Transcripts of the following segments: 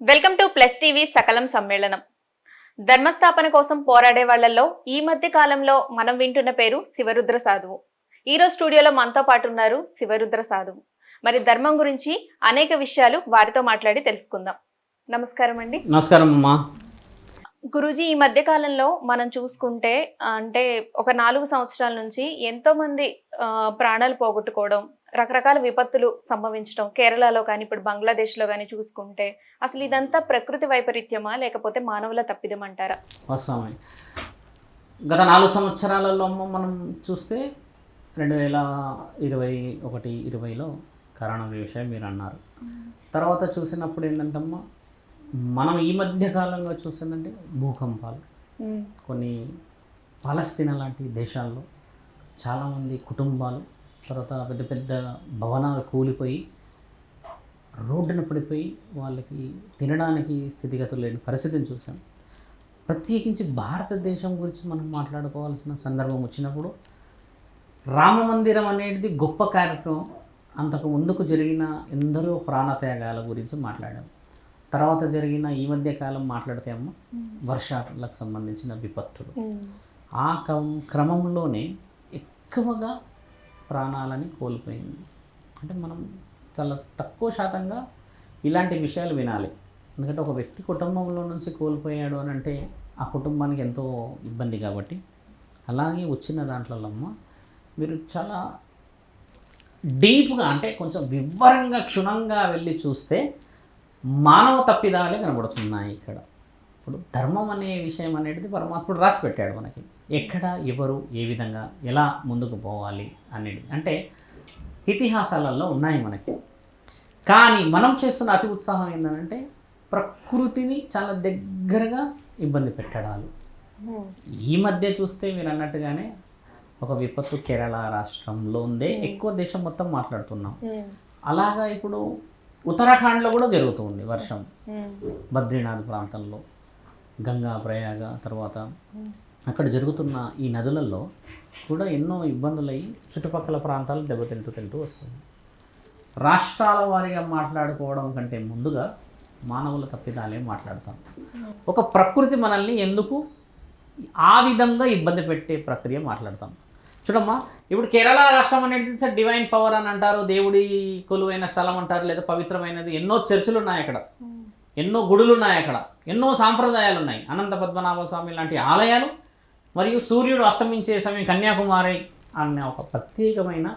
Welcome to plus TV సకలం సమ్మేళనం. ధర్మస్థాపన కోసం పోరాడే వాళ్లలో ఈ మధ్య కాలంలో మనం వింటున్న పేరు శివరుద్ర సాధువు. ఈ రోజు స్టూడియోలో మనతో పాటు ఉన్నారు శివరుద్ర సాధువు. మరి ధర్మం గురించి అనేక విషయాలు వారితో మాట్లాడి తెలుసుకుందాం. నమస్కారం అండి. నమస్కారం అమ్మా. గురూజీ, ఈ మధ్య కాలంలో మనం చూసుకుంటే అంటే ఒక 4 సంవత్సరాల నుంచి ఎంతో మంది ప్రాణాలు పోగొట్టుకోవడం, రకరకాల విపత్తులు సంభవించడం, కేరళలో కానీ ఇప్పుడు బంగ్లాదేశ్లో కానీ చూసుకుంటే అసలు ఇదంతా ప్రకృతి వైపరీత్యమా లేకపోతే మానవుల తప్పిదమంటారా? వాస్తవమే. గత 4 సంవత్సరాలలో మనం చూస్తే 2021-20లో కరోనా విషయం మీరు అన్నారు. తర్వాత చూసినప్పుడు ఏంటంటమ్మా, మనం ఈ మధ్య కాలంగా చూసిందంటే భూకంపాలు. కొన్ని పాలస్తీనా లాంటి దేశాల్లో చాలామంది కుటుంబాలు, తర్వాత పెద్ద పెద్ద భవనాలు కూలిపోయి రోడ్డున పడిపోయి వాళ్ళకి తినడానికి స్థితిగతులు లేని పరిస్థితిని చూసాం. ప్రత్యేకించి భారతదేశం గురించి మనం మాట్లాడుకోవాల్సిన సందర్భం వచ్చినప్పుడు రామ మందిరం అనేది గొప్ప కార్యక్రమం. అంతకు ముందుకు జరిగిన ఎందరో ప్రాణత్యాగాల గురించి మాట్లాడాం. తర్వాత జరిగిన ఈ మధ్య కాలం మాట్లాడితే అమ్మ వర్షాలకు సంబంధించిన విపత్తులు. ఆ క్రమంలోనే ఎక్కువగా ప్రాణాలని కోల్పోయింది. అంటే మనం చాలా తక్కువ శాతంగా ఇలాంటి విషయాలు వినాలి. ఎందుకంటే ఒక వ్యక్తి కుటుంబంలో నుంచి కోల్పోయాడు అని అంటే ఆ కుటుంబానికి ఎంతో ఇబ్బంది. కాబట్టి అలాగే వచ్చిన దాంట్లో అమ్మ మీరు చాలా డీప్గా అంటే కొంచెం వివరంగా క్షుణ్ణంగా వెళ్ళి చూస్తే మానవ తప్పిదాలే కనబడుతున్నాయి ఇక్కడ. ఇప్పుడు ధర్మం అనే విషయం అనేది పరమాత్ముడు రాసి పెట్టాడు మనకి, ఎక్కడ ఎవరు ఏ విధంగా ఎలా ముందుకు పోవాలి అనేది. అంటే ఇతిహాసాలలో ఉన్నాయి మనకి. కానీ మనం చేస్తున్న అతి ఉత్సాహం ఏంటంటే ప్రకృతిని చాలా దగ్గరగా ఇబ్బంది పెట్టడాలు. ఈ మధ్య చూస్తే మీరు అన్నట్టుగానే ఒక విపత్తు కేరళ రాష్ట్రంలో ఉందే ఎక్కువ దేశం మొత్తం మాట్లాడుతున్నాం. అలాగా ఇప్పుడు ఉత్తరాఖండ్లో కూడా జరుగుతుంది వర్షం. బద్రీనాథ్ ప్రాంతంలో గంగా ప్రయాగ తర్వాత అక్కడ జరుగుతున్న ఈ నదులలో కూడా ఎన్నో ఇబ్బందులయ్యి చుట్టుపక్కల ప్రాంతాలు దెబ్బతింటూ వస్తుంది. రాష్ట్రాల వారీగా మాట్లాడుకోవడం కంటే ముందుగా మానవుల తప్పిదాలే మాట్లాడతాం. ఒక ప్రకృతి మనల్ని ఎందుకు ఆ విధంగా ఇబ్బంది పెట్టే ప్రక్రియ మాట్లాడతాం. చూడమ్మా, ఇప్పుడు కేరళ రాష్ట్రం అనేది డివైన్ పవర్ అని అంటారు, దేవుడి కొలువైన స్థలం అంటారు, లేదా పవిత్రమైనది. ఎన్నో చర్చిలు ఉన్నాయి అక్కడ, ఎన్నో గుడులు ఉన్నాయి అక్కడ, ఎన్నో సాంప్రదాయాలు ఉన్నాయి. అనంత పద్మనాభ స్వామి లాంటి ఆలయాలు, మరియు సూర్యుడు అస్తమించే సమయం కన్యాకుమారి అనే ఒక ప్రత్యేకమైన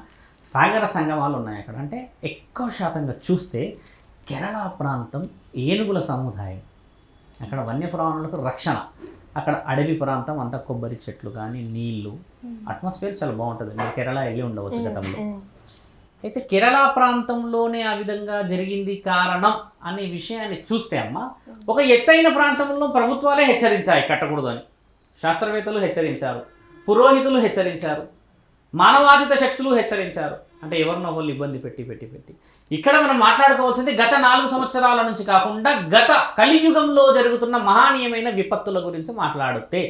సాగర సంగమాలు ఉన్నాయి అక్కడ. అంటే ఎక్కువ శాతంగా చూస్తే కేరళ ప్రాంతం ఏనుగుల సముదాయం. అక్కడ వన్యప్రాణులకు రక్షణ. అక్కడ అడవి ప్రాంతం, అంతా కొబ్బరి చెట్లు కానీ నీళ్లు, అట్మాస్ఫియర్ చాలా బాగుంటుంది. మీరు కేరళ వెళ్ళి ఉండవచ్చు గతంలో. అయితే కేరళ ప్రాంతంలోనే ఆ విధంగా జరిగింది కారణం అనే విషయాన్ని చూస్తే అమ్మ, ఒక ఎత్తైన ప్రాంతంలో ప్రభుత్వాలే హెచ్చరించాయి కట్టకూడదు అని. శాస్త్రవేత్తలు హెచ్చరించారు, పురోహితులు హెచ్చరించారు, మానవాతీత శక్తులు హెచ్చరించారు. అంటే ఎవరినో వాళ్ళు ఇబ్బంది పెట్టి ఇక్కడ మనం మాట్లాడుకోవాల్సింది గత 4 సంవత్సరాల నుంచి కాకుండా గత కలియుగంలో జరుగుతున్న మహనీయమైన విపత్తుల గురించి మాట్లాడితే,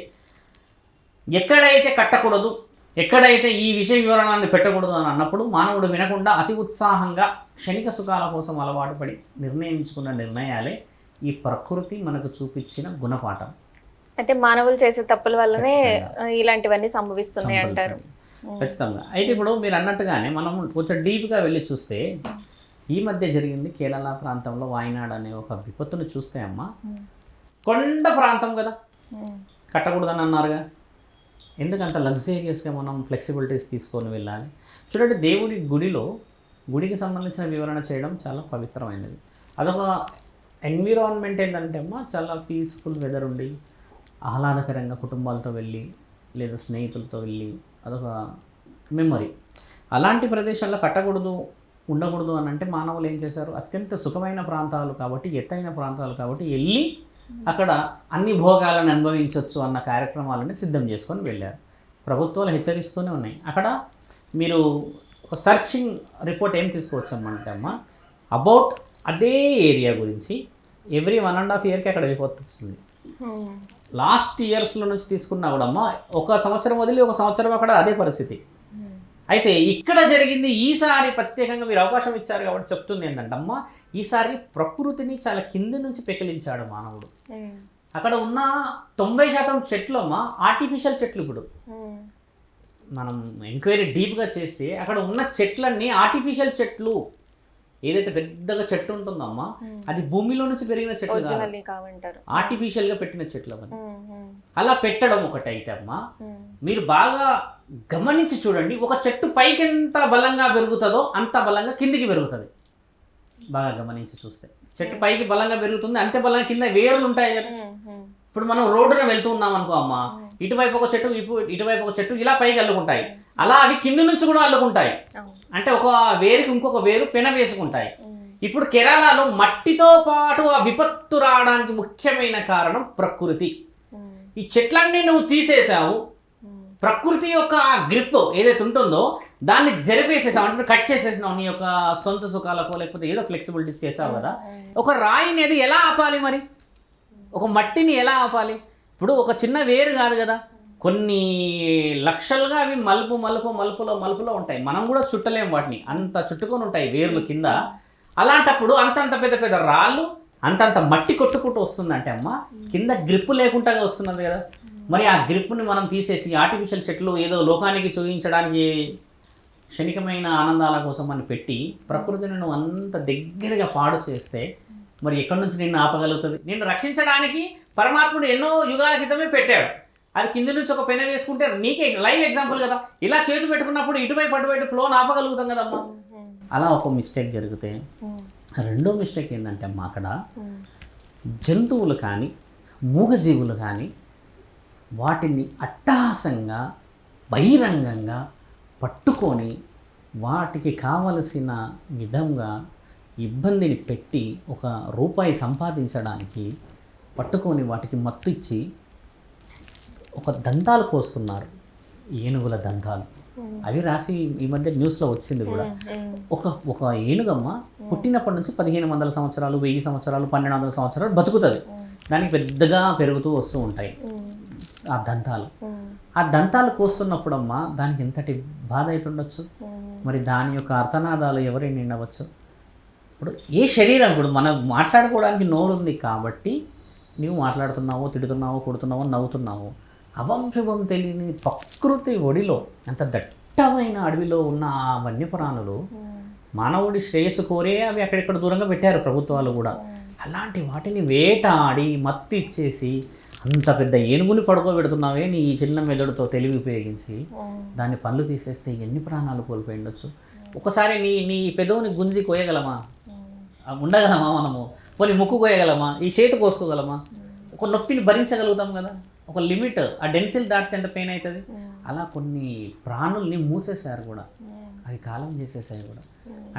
ఎక్కడైతే కట్టకూడదు, ఎక్కడైతే ఈ విషయ వివరణాన్ని పెట్టకూడదు అని అన్నప్పుడు మానవుడు వినకుండా అతి ఉత్సాహంగా క్షణిక సుఖాల కోసం అలవాటు పడి నిర్ణయించుకున్న నిర్ణయాలే ఈ ప్రకృతి మనకు చూపించిన గుణపాఠం. అయితే మానవులు చేసే తప్పుల వల్లనే ఇలాంటివన్నీ సంభవిస్తున్నాయి అంటారు. ఖచ్చితంగా. అయితే ఇప్పుడు మీరు అన్నట్టుగానే మనం కొంచెం డీప్గా వెళ్ళి చూస్తే ఈ మధ్య జరిగింది కేరళ ప్రాంతంలో వాయనాడ్ అనే ఒక విపత్తును చూస్తే అమ్మ, కొండ ప్రాంతం కదా, కట్టకూడదని అన్నారుగా. ఎందుకంత లగ్జరీయస్గా మనం ఫ్లెక్సిబిలిటీస్ తీసుకొని వెళ్ళాలి? చూడండి, దేవుడి గుడికి సంబంధించిన వివరణ చేయడం చాలా పవిత్రమైనది. అదొక ఎన్విరాన్మెంట్ ఏంటంటే అమ్మ, చాలా పీస్ఫుల్ వెదర్ ఉండి ఆహ్లాదకరంగా కుటుంబాలతో వెళ్ళి లేదా స్నేహితులతో వెళ్ళి అదొక మెమరీ. అలాంటి ప్రదేశాల్లో కట్టకూడదు, ఉండకూడదు అని అంటే మానవులు ఏం చేశారు? అత్యంత సుఖమైన ప్రాంతాలు కాబట్టి, ఎత్తైన ప్రాంతాలు కాబట్టి వెళ్ళి అక్కడ అన్ని భోగాలను అనుభవించవచ్చు అన్న కార్యక్రమాలని సిద్ధం చేసుకొని వెళ్ళారు. ప్రభుత్వాలు హెచ్చరిస్తూనే ఉన్నాయి. అక్కడ మీరు ఒక సర్చింగ్ రిపోర్ట్ ఏం తీసుకోవచ్చమ్మంటే అమ్మ, అబౌట్ అదే ఏరియా గురించి ఎవ్రీ 1.5 yearకి అక్కడ విపత్తు వస్తుంది. లాస్ట్ ఇయర్స్లో నుంచి తీసుకున్నా కూడా అమ్మ, ఒక సంవత్సరం వదిలి ఒక సంవత్సరం అక్కడ అదే పరిస్థితి. అయితే ఇక్కడ జరిగింది ఈసారి ప్రత్యేకంగా మీరు అవకాశం ఇచ్చారు కాబట్టి చెప్తుంది ఏంటంటే అమ్మ, ఈసారి ప్రకృతిని చాలా కింది నుంచి పెకిలించాడు మానవుడు. అక్కడ ఉన్న 90% చెట్లు అమ్మ ఆర్టిఫిషియల్ చెట్లు. ఇప్పుడు మనం ఎంక్వైరీ డీప్గా చేస్తే అక్కడ ఉన్న చెట్లన్నీ ఆర్టిఫిషియల్ చెట్లు. ఏదైతే పెద్దగా చెట్టు ఉంటుందమ్మా అది భూమిలో నుంచి పెరిగిన చెట్లు, ఆర్టిఫిషియల్గా పెట్టిన చెట్లు అవన్నీ. అలా పెట్టడం ఒకటైతే అమ్మా, మీరు బాగా గమనించి చూడండి, ఒక చెట్టు పైకి ఎంత బలంగా పెరుగుతుందో అంత బలంగా కిందికి పెరుగుతుంది. బాగా గమనించి చూస్తే చెట్టు పైకి బలంగా పెరుగుతుంది, అంతే బలంగా కింద వేర్లు ఉంటాయి కదా. ఇప్పుడు మనం రోడ్డున వెళ్తూ ఉన్నాం అనుకో అమ్మ, ఇటువైపు ఒక చెట్టు ఇటువైపు ఒక చెట్టు ఇలా పైకి అల్లుకుంటాయి. అలా అవి కింది నుంచి కూడా అల్లుకుంటాయి. అంటే ఒక వేరుకి ఇంకొక వేరు పెన వేసుకుంటాయి. ఇప్పుడు కేరళలో మట్టితో పాటు ఆ విపత్తు రావడానికి ముఖ్యమైన కారణం ప్రకృతి. ఈ చెట్లన్నీ నువ్వు తీసేసావు, ప్రకృతి యొక్క ఆ గ్రిప్ ఏదైతే ఉంటుందో దాన్ని జరిపేసేసావు, అంటే కట్ చేసేసినావు నీ యొక్క సొంత సుఖాలకో లేకపోతే ఏదో ఫ్లెక్సిబిలిటీస్ చేసావు కదా. ఒక రాయిని అది ఎలా ఆపాలి మరి, ఒక మట్టిని ఎలా ఆపాలి? ఇప్పుడు ఒక చిన్న వేరు కాదు కదా, కొన్ని లక్షలుగా అవి మలుపులో ఉంటాయి. మనం కూడా చుట్టలేం వాటిని, అంత చుట్టుకొని ఉంటాయి వేర్లు కింద. అలాంటప్పుడు అంతంత పెద్ద పెద్ద రాళ్ళు అంతంత మట్టి కొట్టుకుంటూ వస్తుందంటే అమ్మ కింద గ్రిప్ లేకుండా వస్తున్నది కదా. మరి ఆ గ్రిప్ని మనం తీసేసి ఆర్టిఫిషియల్ చెట్లు ఏదో లోకానికి చూపించడానికి క్షణికమైన ఆనందాల కోసం అని పెట్టి ప్రకృతిని నువ్వు అంత దగ్గరగా పాడు చేస్తే మరి ఎక్కడి నుంచి నిన్ను ఆపగలుగుతుంది? నిన్ను రక్షించడానికి పరమాత్ముడు ఎన్నో యుగాల క్రితమే పెట్టాడు. అది కింది నుంచి ఒక పెన వేసుకుంటే నీకే లైవ్ ఎగ్జాంపుల్ కదా. ఇలా చేతి పెట్టుకున్నప్పుడు ఇటువైపు అటువైపు ఫ్లోని ఆపగలుగుతాం కదమ్మా. అలా ఒక మిస్టేక్ జరిగితే, రెండో మిస్టేక్ ఏంటంటే అమ్మా, అక్కడ జంతువులు కానీ మూగజీవులు కానీ వాటిని అట్టహాసంగా బహిరంగంగా పట్టుకొని వాటికి కావలసిన విధంగా ఇబ్బందిని పెట్టి ఒక రూపాయి సంపాదించడానికి పట్టుకొని వాటికి మత్తు ఇచ్చి ఒక దంతాలు కోస్తున్నారు, ఏనుగుల దంతాలు. అవి రాసి ఈ మధ్య న్యూస్లో వచ్చింది కూడా. ఒక ఏనుగమ్మ పుట్టినప్పటి నుంచి 1500 సంవత్సరాలు, 1000 సంవత్సరాలు, 1200 సంవత్సరాలు బతుకుతుంది. దానికి పెద్దగా పెరుగుతూ వస్తూ ఉంటాయి ఆ దంతాలు. ఆ దంతాలు కోస్తున్నప్పుడు అమ్మ దానికి ఎంతటి బాధ అవుతుండొచ్చు. మరి దాని యొక్క అర్థనాదాలు ఎవరైనా నిండవచ్చు. ఇప్పుడు ఏ శరీరం, ఇప్పుడు మనం మాట్లాడుకోవడానికి నోరు ఉంది కాబట్టి నీవు మాట్లాడుతున్నావో, తిడుతున్నావో, కొడుతున్నావో, నవ్వుతున్నావో. అవంశుభం తెలియని ప్రకృతి ఒడిలో అంత దట్టమైన అడవిలో ఉన్న ఆ వన్యప్రాణులు మానవుడి శ్రేయస్సు కోరే అవి అక్కడెక్కడ దూరంగా పెట్టారు ప్రభుత్వాలు కూడా. అలాంటి వాటిని వేటాడి మత్తి ఇచ్చేసి అంత పెద్ద ఏనుగుని పడుకోబెడుతున్నావే నీ చిన్న మెదడుతో తెలివి ఉపయోగించి. దాన్ని పళ్ళు తీసేస్తే ఎన్ని ప్రాణాలు కోల్పోయి ఉండొచ్చు. ఒకసారి నీ పెదవుని గుంజి కోయగలమా? ఉండగలమా మనము? కొన్ని ముక్కు కోయగలమా? ఈ చేతి కోసుకోగలమా? ఒక నొప్పిని భరించగలుగుతాం కదా. ఒక లిమిట్, ఆ డెన్సిల్ దాటితే ఎంత పెయిన్ అవుతుంది. అలా కొన్ని ప్రాణుల్ని మూసేశారు కూడా, అవి కాలం చేసేసాయి కూడా.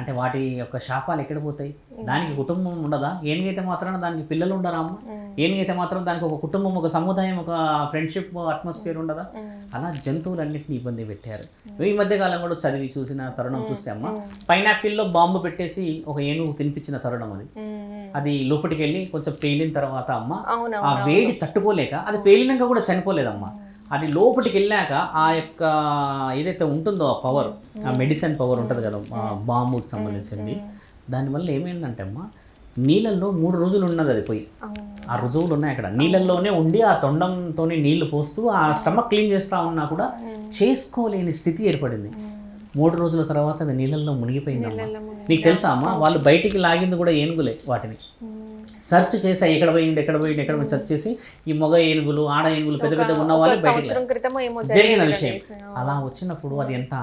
అంటే వాటి యొక్క శాపాలు ఎక్కడ పోతాయి? దానికి కుటుంబం ఉండదా? ఏనుగైతే మాత్రం దానికి పిల్లలు ఉండరా అమ్మ? ఏనుగైతే మాత్రం దానికి ఒక కుటుంబం, ఒక సముదాయం, ఒక ఫ్రెండ్షిప్ అట్మాస్ఫియర్ ఉండదా? అలా జంతువులన్నింటినీ ఇబ్బంది పెట్టారు. ఈ మధ్యకాలం కూడా చదివి చూసిన తరుణం చూస్తే అమ్మ, పైనాపిల్లో బాంబు పెట్టేసి ఒక ఏనుగు తినిపించిన తరుణం అది. అది లోపలికి వెళ్ళి కొంచెం పేలిన తర్వాత అమ్మ ఆ వేడి తట్టుకోలేక అది పేలినాక కూడా చనిపోలేదమ్మా. అది లోపలికి వెళ్ళాక ఆ యొక్క ఏదైతే ఉంటుందో ఆ పవర్, ఆ మెడిసిన్ పవర్ ఉంటుంది కదా బాంబుకి సంబంధించింది, దానివల్ల ఏమైందంటే అమ్మ నీళ్ళల్లో 3 రోజులు ఉన్నది అది పోయి. ఆ రుజువులు ఉన్నాయి అక్కడ. నీళ్ళల్లోనే ఉండి ఆ తొండంతో నీళ్లు పోస్తూ ఆ స్టమక్ క్లీన్ చేస్తూ ఉన్నా కూడా చేసుకోలేని స్థితి ఏర్పడింది. 3 రోజుల తర్వాత అది నీళ్ళల్లో మునిగిపోయిందమ్మా. నీకు తెలుసా అమ్మ, వాళ్ళు బయటికి లాగింది కూడా ఏనుగులే. వాటిని సెర్చ్ చేసా, ఎక్కడ పోయింది సెర్చ్ చేసి ఈ మగ ఏనుగులు, ఆడ ఏనుగులు పెద్ద పెద్ద ఉన్న వాళ్ళు బయటికి జరిగిన విషయం. అలా వచ్చినప్పుడు అది ఎంత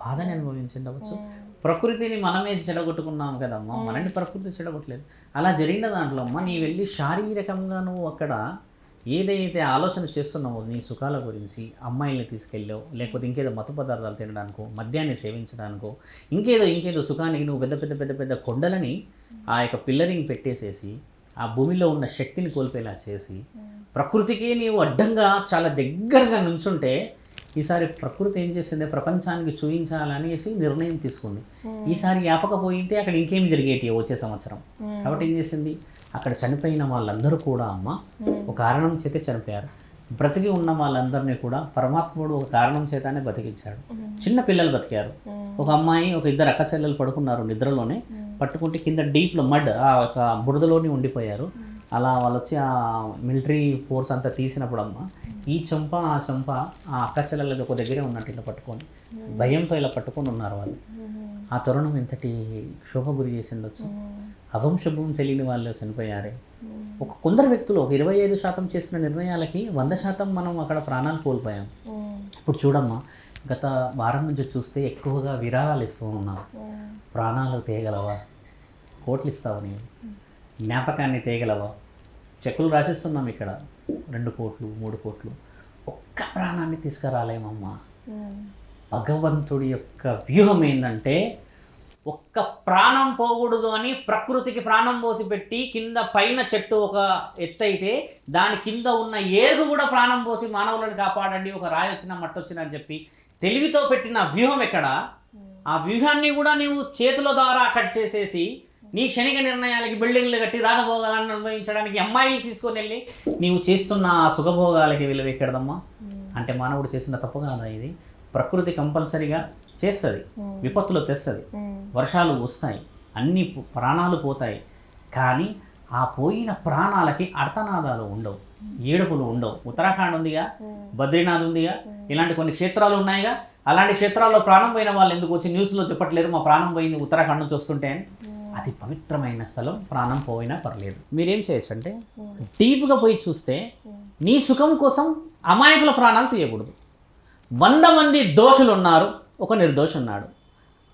బాధని అనుభవించవచ్చు. ప్రకృతిని మనమే చెడగొట్టుకున్నాం కదమ్మా, మనని ప్రకృతి చెడగొట్టలేదు. అలా జరిగిన దాంట్లో అమ్మ నీ వెళ్ళి శారీరకంగా నువ్వు అక్కడ ఏదైతే ఆలోచన చేస్తున్నావో నీ సుఖాల గురించి, అమ్మాయిల్ని తీసుకెళ్ళావు, లేకపోతే ఇంకేదో మత్తు పదార్థాలు తినడానికో, మద్యాన్ని సేవించడానికో, ఇంకేదో సుఖానికి నువ్వు పెద్ద కొండలని ఆ యొక్క పిల్లరింగ్ పెట్టేసేసి ఆ భూమిలో ఉన్న శక్తిని కోల్పోయేలా చేసి ప్రకృతికి నీవు అడ్డంగా చాలా దగ్గరగా నుంచుంటే ఈసారి ప్రకృతి ఏం చేసింది, ప్రపంచానికి చూపించాలనేసి నిర్ణయం తీసుకుంది. ఈసారి యాపకపోయితే అక్కడ ఇంకేం జరిగేటి వచ్చే సంవత్సరం. కాబట్టి ఏం చేసింది, అక్కడ చనిపోయిన వాళ్ళందరూ కూడా అమ్మ ఒక కారణం చేతే చనిపోయారు. బ్రతికి ఉన్న వాళ్ళందరినీ కూడా పరమాత్ముడు ఒక కారణం చేతానే బతికించాడు. చిన్న పిల్లలు బతికారు. ఒక అమ్మాయి, ఒక ఇద్దరు అక్క చెల్లెలు పడుకున్నారు నిద్రలోనే, పట్టుకుంటే కింద డీప్లో మడ్ ఒక బురదలోని ఉండిపోయారు. అలా వాళ్ళు వచ్చి ఆ మిలిటరీ ఫోర్స్ అంతా తీసినప్పుడు అమ్మ ఈ చెంప ఆ చెంప ఆ అక్క చెల్లెలది ఒక దగ్గరే ఉన్నట్టు ఇలా పట్టుకొని భయంతో ఇలా పట్టుకొని ఉన్నారు వాళ్ళు. ఆ తరుణం ఇంతటి శోభ గురి చేసి ఉండొచ్చు. అభం శుభం తెలియని వాళ్ళు చనిపోయారే. ఒక కొందరు వ్యక్తులు ఒక 25% చేసిన నిర్ణయాలకి 100% మనం అక్కడ ప్రాణాలు కోల్పోయాం. ఇప్పుడు చూడమ్మా, గత వారం నుంచి చూస్తే ఎక్కువగా విరాళాలు ఇస్తూ ఉన్నాం. ప్రాణాలు తేయగలవా? కోట్లు ఇస్తావు నీవు. జ్ఞాపకాన్ని తేయగలవా? చెక్కులు రాసిస్తున్నాం ఇక్కడ 2 కోట్లు 3 కోట్లు. ఒక్క ప్రాణాన్ని తీసుకురాలేమమ్మా. భగవంతుడి యొక్క వ్యూహం ఏంటంటే ఒక్క ప్రాణం పోకూడదు అని ప్రకృతికి ప్రాణం పోసి పెట్టి కింద పైన చెట్టు ఒక ఎత్తు అయితే దాని కింద ఉన్న ఏరుగు కూడా ప్రాణం పోసి మానవులను కాపాడండి, ఒక రాయి వచ్చినా మట్టి వచ్చినా అని చెప్పి తెలివితో పెట్టిన వ్యూహం ఎక్కడ? ఆ వ్యూహాన్ని కూడా నీవు చేతుల ద్వారా కట్ చేసేసి నీ క్షణిక నిర్ణయాలకి బిల్డింగ్లు కట్టి రాజభోగాలను అనుభవించడానికి అమ్మాయిలు తీసుకొని వెళ్ళి నీవు చేస్తున్న ఆ సుఖభోగాలకి విలువ ఎక్కడదమ్మా? అంటే మానవుడు చేసిన తప్పు కాదా ఇది? ప్రకృతి కంపల్సరీగా చేస్తుంది, విపత్తులు తెస్తుంది, వర్షాలు వస్తాయి, అన్ని ప్రాణాలు పోతాయి. కానీ ఆ పోయిన ప్రాణాలకి అర్థనాదాలు ఉండవు, ఏడుపులు ఉండవు. ఉత్తరాఖండ్ ఉందిగా, బద్రీనాథ్ ఉందిగా, ఇలాంటి కొన్ని క్షేత్రాలు ఉన్నాయిగా. అలాంటి క్షేత్రాల్లో ప్రాణం పోయిన వాళ్ళు ఎందుకు వచ్చి న్యూస్లో చెప్పట్లేరు మా ప్రాణం పోయింది ఉత్తరాఖండ్ నుంచి వస్తుంటే అని? అది పవిత్రమైన స్థలం, ప్రాణం పోయినా పర్లేదు. మీరేం చేయొచ్చు అంటే డీప్గా పోయి చూస్తే నీ సుఖం కోసం అమాయకుల ప్రాణాలు తీయకూడదు. 100 మంది దోషులు ఉన్నారు, ఒక నిర్దోషి ఉన్నాడు.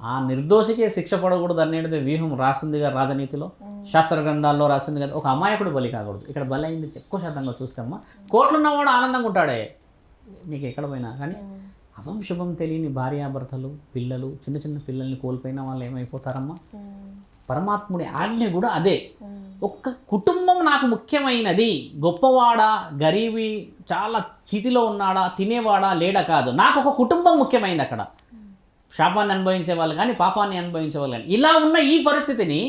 ఆ నిర్దోషికే శిక్ష పడకూడదు అనేది వ్యూహం రాసిందిగా రాజనీతిలో, శాస్త్ర గ్రంథాల్లో రాసింది కదా. ఒక అమాయకుడు బలి కాకూడదు. ఇక్కడ బలి అయింది ఎక్కువ శాతంగా చూస్తామా. కోట్లు ఉన్నవాడు ఆనందంగా ఉంటాడే నీకు ఎక్కడ పోయినా. కానీ అభం శుభం తెలియని భార్యాభర్తలు, పిల్లలు, చిన్న చిన్న పిల్లల్ని కోల్పోయిన వాళ్ళు ఏమైపోతారమ్మా? పరమాత్ముడి ఆజ్ఞ కూడా అదే. ఒక్క కుటుంబం నాకు ముఖ్యమైనది. గొప్పవాడా, గరీబీ, చాలా స్థితిలో ఉన్నాడా, తినేవాడా, లేడా కాదు, నాకు ఒక కుటుంబం ముఖ్యమైనది. అక్కడ శాపాన్ని అనుభవించే వాళ్ళు కానీ పాపాన్ని అనుభవించే వాళ్ళు కానీ ఇలా ఉన్న ఈ పరిస్థితిని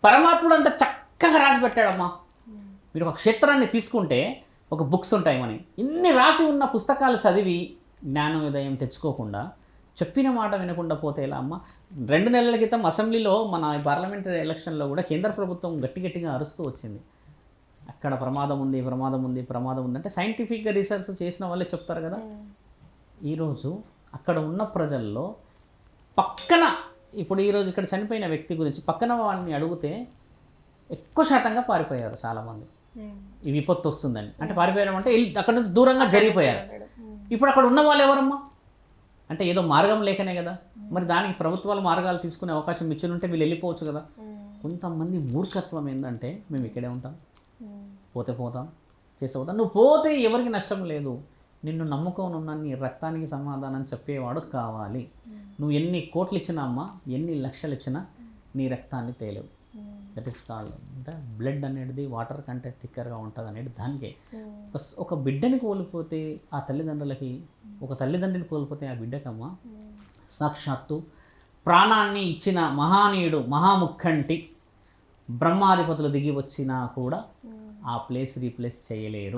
పరమాత్ముడు అంత చక్కగా రాసి పెట్టాడమ్మా. మీరు ఒక క్షేత్రాన్ని తీసుకుంటే ఒక బుక్స్ ఉంటాయి మనకి, ఇన్ని రాసి ఉన్న పుస్తకాలు చదివి జ్ఞానోదయం తెచ్చుకోకుండా చెప్పిన మాట వినకుండా పోతే ఎలా అమ్మ? 2 నెలల క్రితం అసెంబ్లీలో మన పార్లమెంటరీ ఎలక్షన్లో కూడా కేంద్ర ప్రభుత్వం గట్టిగా అరుస్తూ వచ్చింది. అక్కడ ప్రమాదం ఉంది, ప్రమాదం ఉంది, ప్రమాదం ఉంది అంటే సైంటిఫిక్గా రీసెర్చ్ చేసిన వాళ్ళే చెప్తారు కదా. ఈరోజు అక్కడ ఉన్న ప్రజల్లో పక్కన, ఇప్పుడు ఈరోజు ఇక్కడ చనిపోయిన వ్యక్తి గురించి పక్కన వాళ్ళని అడిగితే ఎక్కువ శాతంగా పారిపోయారు చాలామంది. ఈ విపత్తు వస్తుందని అంటే పారిపోయడం అంటే అక్కడ నుంచి దూరంగా జరిగిపోయారు. ఇప్పుడు అక్కడ ఉన్న వాళ్ళు ఎవరమ్మా? అంటే ఏదో మార్గం లేకనే కదా. మరి దానికి ప్రభుత్వాలు మార్గాలు తీసుకునే అవకాశం ఇచ్చుంటే వీళ్ళు వెళ్ళిపోవచ్చు కదా. కొంతమంది మూర్ఖత్వం ఏంటంటే మేము ఇక్కడే ఉంటాం, పోతే పోతాం, చేస్తే పోతాం. నువ్వు పోతే ఎవరికి నష్టం లేదు. నిన్ను నమ్ముకొని ఉన్న నీ రక్తానికి సమాధానం చెప్పేవాడు కావాలి. నువ్వు ఎన్ని కోట్లు ఇచ్చినా అమ్మా, ఎన్ని లక్షలు ఇచ్చినా నీ రక్తాన్ని తేలేవు. దట్ ఈస్ కాల్డ్ అంటే బ్లడ్ అనేది వాటర్ కంటే థిక్కర్గా ఉంటుంది అనేది దానికే. ఒక బిడ్డని కోల్పోతే ఆ తల్లిదండ్రులకి, ఒక తల్లిదండ్రిని కోల్పోతే ఆ బిడ్డకమ్మ సాక్షాత్తు ప్రాణాన్ని ఇచ్చిన మహానీయుడు, మహాముఖంటి బ్రహ్మాధిపతులు దిగి వచ్చినా కూడా ఆ ప్లేస్ రీప్లేస్ చేయలేరు.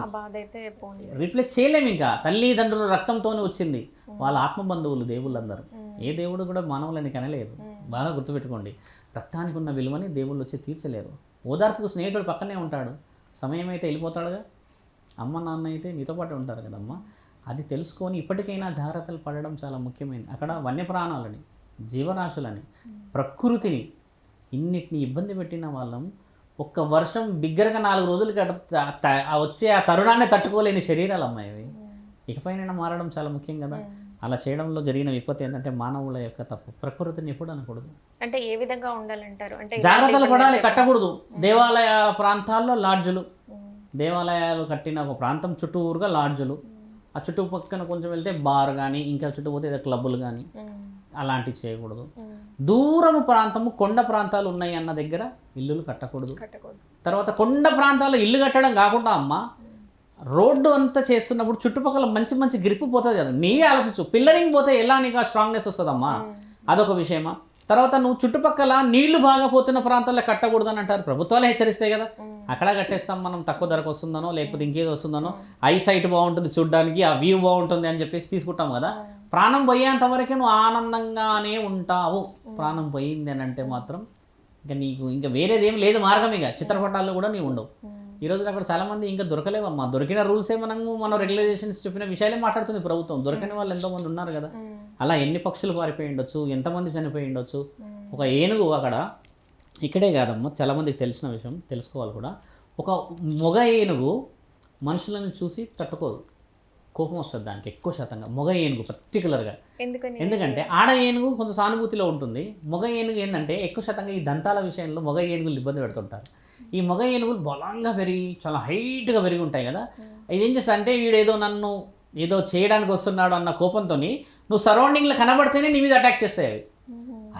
రీప్లేస్ చేయలేము. ఇంకా తల్లిదండ్రులు రక్తంతోనే వచ్చింది. వాళ్ళ ఆత్మబంధువులు దేవుళ్ళందరూ. ఏ దేవుడు కూడా మానవులని కనలేదు. బాగా గుర్తుపెట్టుకోండి. రక్తానికి ఉన్న విలువని దేవుళ్ళు వచ్చి తీర్చలేరు. ఓదార్పుకు స్నేహితుడు పక్కనే ఉంటాడు, సమయం అయితే వెళ్ళిపోతాడుగా. అమ్మ నాన్న అయితే నీతో పాటు ఉంటారు కదమ్మా. అది తెలుసుకొని ఇప్పటికైనా జాగ్రత్తలు పడడం చాలా ముఖ్యమైనది. అక్కడ వన్యప్రాణాలని, జీవరాశులని, ప్రకృతిని ఇన్నిటిని ఇబ్బంది పెట్టిన వాళ్ళం ఒక్క వర్షం బిగ్గరగా 4 రోజులు వచ్చే ఆ తరుణాన్ని తట్టుకోలేని శరీరాలు అమ్మాయి. ఇకపైన మారడం చాలా ముఖ్యం కదా. అలా చేయడంలో జరిగిన విపత్తు ఏంటంటే మానవుల యొక్క తప్పు. ప్రకృతిని ఎప్పుడు అనకూడదు. అంటే ఏ విధంగా ఉండాలంటారు? అంటే జాగ్రత్తలు పడాలి. కట్టకూడదు. దేవాలయ ప్రాంతాల్లో లాడ్జులు, దేవాలయాలు కట్టిన ఒక ప్రాంతం చుట్టూరుగా లాడ్జులు, ఆ చుట్టుపక్కన కొంచెం వెళ్తే బార్ కానీ ఇంకా చుట్టూ పోతే ఏదో క్లబ్బులు కానీ అలాంటివి చేయకూడదు. దూరము ప్రాంతము, కొండ ప్రాంతాలు ఉన్నాయి అన్న దగ్గర ఇల్లులు కట్టకూడదు. తర్వాత కొండ ప్రాంతాల్లో ఇల్లు కట్టడం కాకుండా అమ్మ రోడ్డు అంతా చేస్తున్నప్పుడు చుట్టుపక్కల మంచి మంచి గ్రిప్ పోతుంది కదా. నీవే ఆలోచించు. పిల్లరింగ్ పోతే ఎలా నీకు ఆ స్ట్రాంగ్నెస్ వస్తుందమ్మా, అదొక విషయమా. తర్వాత నువ్వు చుట్టుపక్కల నీళ్లు బాగా పోతున్న ప్రాంతాల్లో కట్టకూడదు అని అంటారు, ప్రభుత్వాలు హెచ్చరిస్తాయి కదా. అక్కడ కట్టేస్తాం మనం, తక్కువ ధరకు వస్తుందనో లేకపోతే ఇంకేదో వస్తుందనో, ఐ సైట్ బాగుంటుంది చూడడానికి, ఆ వ్యూ బాగుంటుంది అని చెప్పేసి తీసుకుంటాం కదా. ప్రాణం పోయేంత వరకే నువ్వు ఆనందంగానే ఉంటావు. ప్రాణం పోయింది అని అంటే మాత్రం ఇంకా నీకు ఇంకా వేరేదేం లేదు మార్గం. ఇక చిత్రపటాల్లో కూడా నీవు ఉండవు. ఈ రోజు అక్కడ చాలామంది ఇంకా దొరకలేవమ్మా. దొరికిన రూల్సే మనం రెగ్యులేషన్స్ చెప్పిన విషయాలే మాట్లాడుతుంది ప్రభుత్వం. దొరకని వాళ్ళు ఎంతోమంది ఉన్నారు కదా. అలా ఎన్ని పక్షులు పారిపోయి ఉండొచ్చు, ఎంతమంది చనిపోయి ఉండొచ్చు. ఒక ఏనుగు అక్కడ, ఇక్కడే కాదమ్మా, చాలామందికి తెలిసిన విషయం, తెలుసుకోవాలి కూడా. ఒక మొగ ఏనుగు మనుషులను చూసి తట్టుకోదు, కోపం వస్తుంది దానికి ఎక్కువ శాతంగా. మొగ ఏనుగు పర్టికులర్గా. ఎందుకంటే ఆడ ఏనుగు కొంచెం సానుభూతిలో ఉంటుంది. మొగ ఏనుగు ఏంటంటే ఎక్కువ శాతంగా ఈ దంతాల విషయంలో మొగ ఏనుగులు ఇబ్బంది పెడుతుంటారు. ఈ మొగ ఏనుగులు బలంగా పెరిగి చాలా హైట్గా పెరిగి ఉంటాయి కదా. ఇది ఏం చేస్తా అంటే వీడేదో నన్ను ఏదో చేయడానికి వస్తున్నాడు అన్న కోపంతో నువ్వు సరౌండింగ్లో కనబడితేనే నీ మీద అటాక్ చేస్తాయి అవి.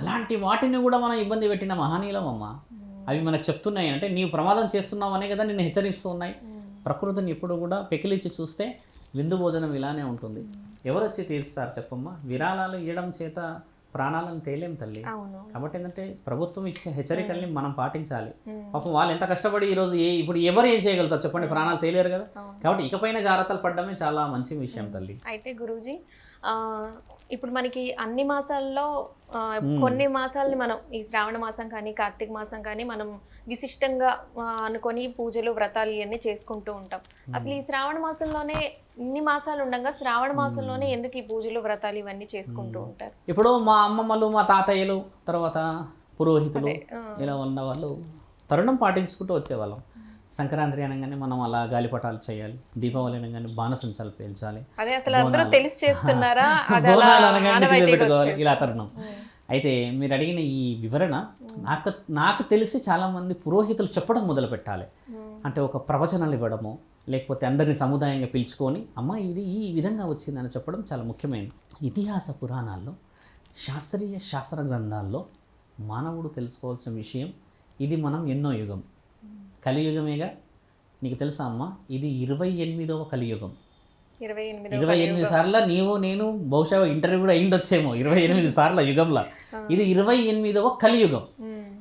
అలాంటి వాటిని కూడా మనం ఇబ్బంది పెట్టిన మహనీయులం అమ్మ. అవి మనకు చెప్తున్నాయి అంటే నీవు ప్రమాదం చేస్తున్నావు అనే కదా నిన్ను హెచ్చరిస్తూ ఉన్నాయి. ప్రకృతిని ఎప్పుడు కూడా పెకిలిచ్చి చూస్తే విందు భోజనం ఇలానే ఉంటుంది. ఎవరు వచ్చి తీరుస్తారు చెప్పమ్మా? విరాళాలు ఇవ్వడం చేత ప్రాణాలను తేలేం తల్లి. కాబట్టి ఏంటంటే ప్రభుత్వం ఇచ్చే హెచ్చరికల్ని మనం పాటించాలి. పాపం వాళ్ళు ఎంత కష్టపడి ఈరోజు ఇప్పుడు ఎవరు ఏం చేయగలుగుతారు చెప్పండి? ప్రాణాలు తేలేరు కదా. కాబట్టి ఇకపైన జాగ్రత్తలు పడడమే చాలా మంచి విషయం తల్లి. అయితే గురూజీ, ఇప్పుడు మనకి అన్ని మాసాల్లో కొన్ని మాసాలని మనం ఈ శ్రావణ మాసం కానీ కార్తీక మాసం కానీ మనం విశిష్టంగా అనుకొని పూజలు వ్రతాలు ఇవన్నీ చేసుకుంటూ ఉంటాం. అసలు ఈ శ్రావణ మాసంలోనే ఇన్ని మాసాలు ఉండగా శ్రావణ మాసంలోనే ఎందుకు ఈ పూజలు వ్రతాలు ఇవన్నీ చేసుకుంటూ ఉంటారు? ఇప్పుడు మా అమ్మమ్మలు, మా తాతయ్యలు, తర్వాత పురోహితులు ఇలా ఉన్న వాళ్ళు తరుణం పాటించుకుంటూ వచ్చేవాళ్ళం. సంక్రాంతి అనగానే మనం అలా గాలిపటాలు చేయాలి, దీపావళి అనగానే బాణసంచాలు పేల్చాలి, పెట్టుకోవాలి, ఇలా తరుణం. అయితే మీరు అడిగిన ఈ వివరణ నాకు తెలిసి చాలామంది పురోహితులు చెప్పడం మొదలు పెట్టాలి. అంటే ఒక ప్రవచనాలు ఇవ్వడము, లేకపోతే అందరినీ సముదాయంగా పిలుచుకొని అమ్మ ఇది ఈ విధంగా వచ్చిందని చెప్పడం చాలా ముఖ్యమైనది. ఇతిహాస పురాణాల్లో, శాస్త్ర గ్రంథాల్లో మానవుడు తెలుసుకోవాల్సిన విషయం ఇది. మనం ఎన్నో యుగం, కలియుగమేగా. నీకు తెలుసా అమ్మ, ఇది 28వ కలియుగం. 28 సార్లు నీవు నేను బహుశా ఇంటర్వ్యూ కూడా అయిండొచ్చేమో. 28 సార్ల యుగంలో ఇది 28వ కలియుగం.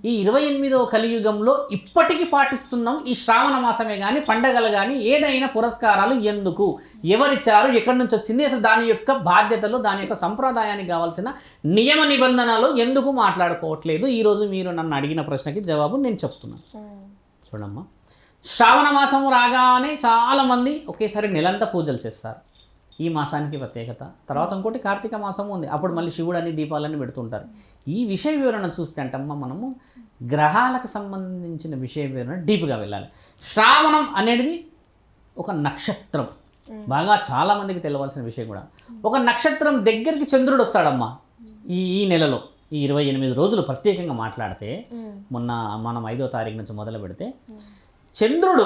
ఈ 28వ కలియుగంలో ఇప్పటికీ పాటిస్తున్నాం ఈ శ్రావణ మాసమే కానీ, పండగలు కానీ, ఏదైనా పురస్కారాలు ఎందుకు, ఎవరిచ్చారు, ఎక్కడి నుంచి వచ్చింది, అసలు దాని యొక్క బాధ్యతలు, దాని యొక్క సంప్రదాయానికి కావాల్సిన నియమ నిబంధనలు ఎందుకు మాట్లాడుకోవట్లేదు? ఈరోజు మీరు నన్ను అడిగిన ప్రశ్నకి జవాబు నేను చెప్తున్నాను. చూడమ్మా, శ్రావణ మాసం రాగానే చాలామంది ఒకేసారి నెలంతా పూజలు చేస్తారు. ఈ మాసానికి ప్రత్యేకత. తర్వాత ఇంకోటి కార్తీక మాసం ఉంది, అప్పుడు మళ్ళీ శివుడని దీపాలని పెడుతుంటారు. ఈ విషయ వివరణ చూస్తే అంటమ్మా మనము గ్రహాలకు సంబంధించిన విషయ వివరణ డీప్గా వెళ్ళాలి. శ్రావణం అనేది ఒక నక్షత్రం, బాగా చాలామందికి తెలవాల్సిన విషయం కూడా. ఒక నక్షత్రం దగ్గరికి చంద్రుడు వస్తాడమ్మా ఈ నెలలో. ఈ 28 రోజులు ప్రత్యేకంగా మాట్లాడితే, మొన్న మనం 5వ తారీఖు నుంచి మొదలు పెడితే చంద్రుడు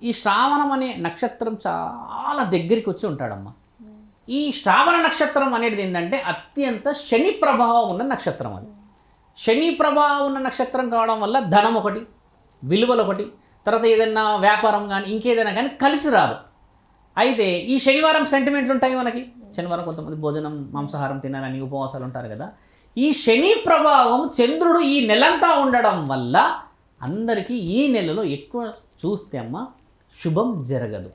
ఈ శ్రావణం అనే నక్షత్రం చాలా దగ్గరికి వచ్చి ఉంటాడమ్మా. ఈ శ్రావణ నక్షత్రం అనేది ఏంటంటే అత్యంత శని ప్రభావం ఉన్న నక్షత్రం. అది శని ప్రభావం ఉన్న నక్షత్రం కావడం వల్ల ధనం ఒకటి, విలువలు ఒకటి, తర్వాత ఏదైనా వ్యాపారం కానీ ఇంకేదైనా కానీ కలిసి రాదు. అయితే ఈ శనివారం సెంటిమెంట్లు ఉంటాయి మనకి. శనివారం కొంతమంది భోజనం మాంసాహారం తినాలని ఉపవాసాలు ఉంటారు కదా. ఈ శని ప్రభావం చంద్రుడు ఈ నెలంతా ఉండడం వల్ల అందరికీ ఈ నెలలో ఎక్కువ చూస్తే అమ్మ శుభం జరగదు.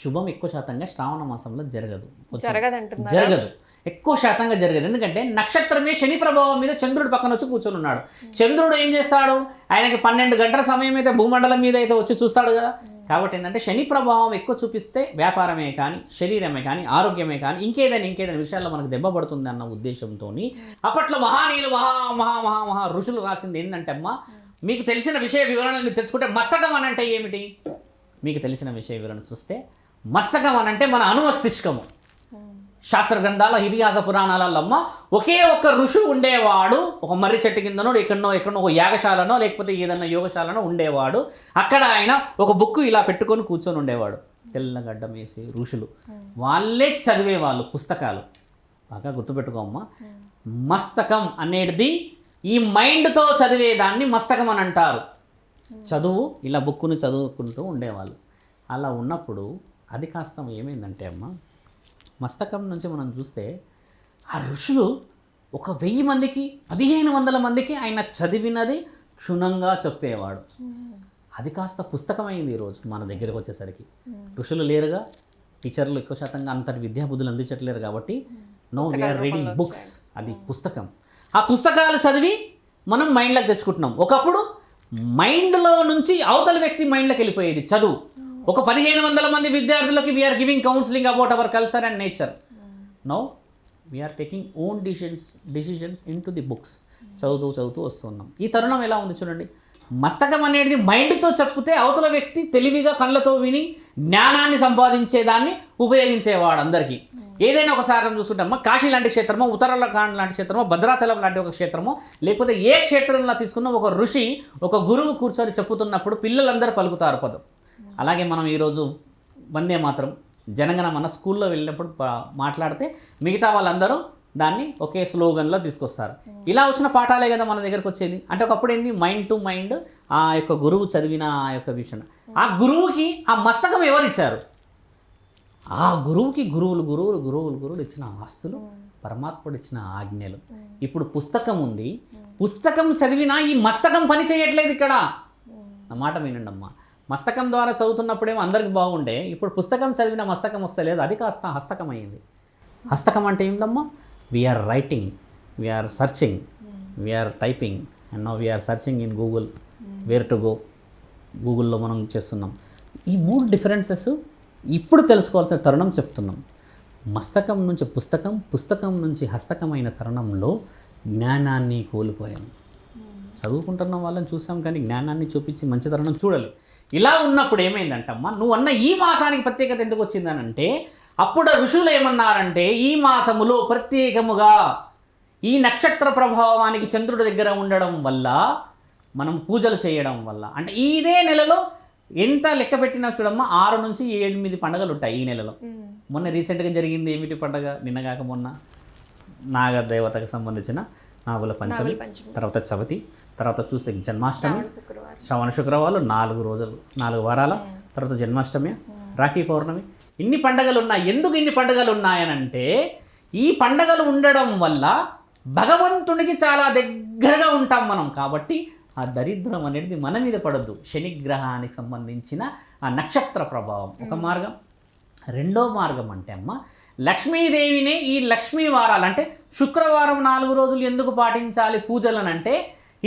శుభం ఎక్కువ శాతంగా శ్రావణ మాసంలో జరగదు, ఎక్కువ శాతంగా జరగదు. ఎందుకంటే నక్షత్రమే శని ప్రభావం మీద చంద్రుడు పక్కన వచ్చి కూర్చొని ఉన్నాడు. చంద్రుడు ఏం చేస్తాడు? ఆయనకి 12 గంటల సమయం అయితే భూమండలం మీద అయితే వచ్చి చూస్తాడు కదా. కాబట్టి ఏంటంటే శని ప్రభావం ఎక్కువ చూపిస్తే వ్యాపారమే కానీ, శరీరమే కానీ, ఆరోగ్యమే కానీ, ఇంకేదైనా విషయాల్లో మనకు దెబ్బ పడుతుంది అన్న ఉద్దేశంతో అప్పట్లో మహానీయులు మహా ఋషులు రాసింది ఏంటంటే అమ్మ, మీకు తెలిసిన విషయ వివరణలు మీరు తెలుసుకుంటే మస్తకం అని అంటే ఏమిటి? మీకు తెలిసిన విషయ వివరణ చూస్తే మస్తకం అని అంటే మన అనుమస్తిష్కము. శాస్త్ర గ్రంథాల, ఇతిహాస పురాణాలలో అమ్మ ఒకే ఒక్క ఋషి ఉండేవాడు. ఒక మర్రి చెట్టు కిందనో ఎక్కడనో ఒక యాగశాలనో లేకపోతే ఏదన్నా యోగశాలనో ఉండేవాడు. అక్కడ ఆయన ఒక బుక్ ఇలా పెట్టుకొని కూర్చొని ఉండేవాడు. తెల్లగడ్డం వేసి ఋషులు వాళ్ళే చదివేవాళ్ళు పుస్తకాలు. బాగా గుర్తుపెట్టుకోమ్మా, మస్తకం అనేది ఈ మైండ్తో చదివేదాన్ని మస్తకం అని అంటారు. చదువు ఇలా బుక్కుని చదువుకుంటూ ఉండేవాళ్ళు. అలా ఉన్నప్పుడు అది కాస్త ఏమైందంటే అమ్మ, మస్తకం నుంచి మనం చూస్తే ఆ ఋషులు ఒక 1000 మందికి 1500 మందికి ఆయన చదివినది క్షుణ్ణంగా చెప్పేవాడు. అది కాస్త పుస్తకమైంది ఈరోజు మన దగ్గరకు వచ్చేసరికి. ఋషులు లేరుగా, టీచర్లు ఎక్కువ శాతంగా అంతటి విద్యాబుద్ధులు అందించట్లేరు కాబట్టి నో వీఆర్ రీడింగ్ బుక్స్. అది పుస్తకం. ఆ పుస్తకాలు చదివి మనం మైండ్లోకి తెచ్చుకుంటున్నాం. ఒకప్పుడు మైండ్లో నుంచి అవతల వ్యక్తి మైండ్లోకి వెళ్ళిపోయేది చదువు. ఒక 1500 మంది విద్యార్థులకి we are giving counselling about our culture and nature. No we are taking own decisions into the books. చదువుతూ వస్తున్నాం. ఈ తరుణం ఎలా ఉంది చూడండి. మస్తకం అనేది మైండ్తో చెప్తే అవతల వ్యక్తి తెలివిగా కళ్ళతో విని జ్ఞానాన్ని సంపాదించేదాన్ని ఉపయోగించేవాడు అందరికీ. ఏదైనా ఒకసారి చూసుకుంటామా, కాశీ లాంటి క్షేత్రమో, ఉత్తరాఖండ్ లాంటి క్షేత్రమో, భద్రాచలం లాంటి ఒక క్షేత్రమో, లేకపోతే ఏ క్షేత్రంలో తీసుకున్న ఒక ఋషి ఒక గురువు కూర్చొని చెప్పుతున్నప్పుడు పిల్లలందరూ పలుకుతారు పదం. అలాగే మనం ఈరోజు వందే మాత్రం జనగణ మన స్కూల్లో వెళ్ళినప్పుడు మాట్లాడితే మిగతా వాళ్ళందరూ దాన్ని ఒకే స్లోగన్లో తీసుకొస్తారు. ఇలా వచ్చిన పాఠాలే కదా మన దగ్గరకు వచ్చేది. అంటే ఒకప్పుడు ఏంది, మైండ్ టు మైండ్ ఆ యొక్క గురువు చదివిన ఆ యొక్క విషయం. ఆ గురువుకి ఆ మస్తకం ఎవరిచ్చారు? ఆ గురువుకి గురువులు ఇచ్చిన ఆస్తులు, పరమాత్ముడు ఇచ్చిన ఆజ్ఞలు. ఇప్పుడు పుస్తకం ఉంది, పుస్తకం చదివినా ఈ మస్తకం పని చేయట్లేదు. ఇక్కడ నా మాట వినండి అమ్మా. మస్తకం ద్వారా చదువుతున్నప్పుడేమో అందరికి బాగుండే, ఇప్పుడు పుస్తకం చదివిన మస్తకం వస్తలేదు. అది కాస్త హస్తకం అయ్యింది. హస్తకం అంటే ఏందమ్మా? We are writing, we are searching, we are typing, and now we are searching in Google where to go. గూగుల్లో మనం చేస్తున్నాం. ఈ 3 డిఫరెన్సెస్ ఇప్పుడు తెలుసుకోవాల్సిన తరుణం చెప్తున్నాం. మస్తకం నుంచి పుస్తకం, పుస్తకం నుంచి హస్తకమైన తరుణంలో జ్ఞానాన్ని కోల్పోయాం. చదువుకుంటున్న వాళ్ళని చూసాం కానీ జ్ఞానాన్ని చూపించి మంచి తరుణం చూడాలి. ఇలా ఉన్నప్పుడు ఏమైందంటమ్మా, నువ్వు అన్న ఈ మాసానికి ప్రత్యేకత ఎందుకు వచ్చిందనంటే, అప్పుడు ఋషులు ఏమన్నారంటే, ఈ మాసములో ప్రత్యేకముగా ఈ నక్షత్ర ప్రభావానికి చంద్రుడి దగ్గర ఉండడం వల్ల, మనం పూజలు చేయడం వల్ల, అంటే ఇదే నెలలో ఎంత లెక్క పెట్టినా చూడమ్మా 6 నుంచి 8 పండుగలు ఉంటాయి ఈ నెలలో. మొన్న రీసెంట్గా జరిగింది ఏమిటి పండుగ? నిన్నగాక మొన్న నాగదేవతకు సంబంధించిన నాగుల పంచమి, తర్వాత చవితి, తర్వాత చూస్తే జన్మాష్టమి, శ్రవణ శుక్రవారాలు 4 రోజులు, 4 వారాల తర్వాత జన్మాష్టమి, రాఖీ పౌర్ణమి. ఇన్ని పండుగలు ఉన్నాయి. ఎందుకు ఇన్ని పండుగలు ఉన్నాయనంటే, ఈ పండుగలు ఉండడం వల్ల భగవంతునికి చాలా దగ్గరగా ఉంటాం మనం. కాబట్టి ఆ దరిద్రం అనేది మన మీద పడద్దు. శనిగ్రహానికి సంబంధించిన ఆ నక్షత్ర ప్రభావం ఒక మార్గం. రెండో మార్గం అంటే అమ్మ, లక్ష్మీదేవిని ఈ లక్ష్మీ వారాలు అంటే శుక్రవారం 4 రోజులు ఎందుకు పాటించాలి పూజలనంటే,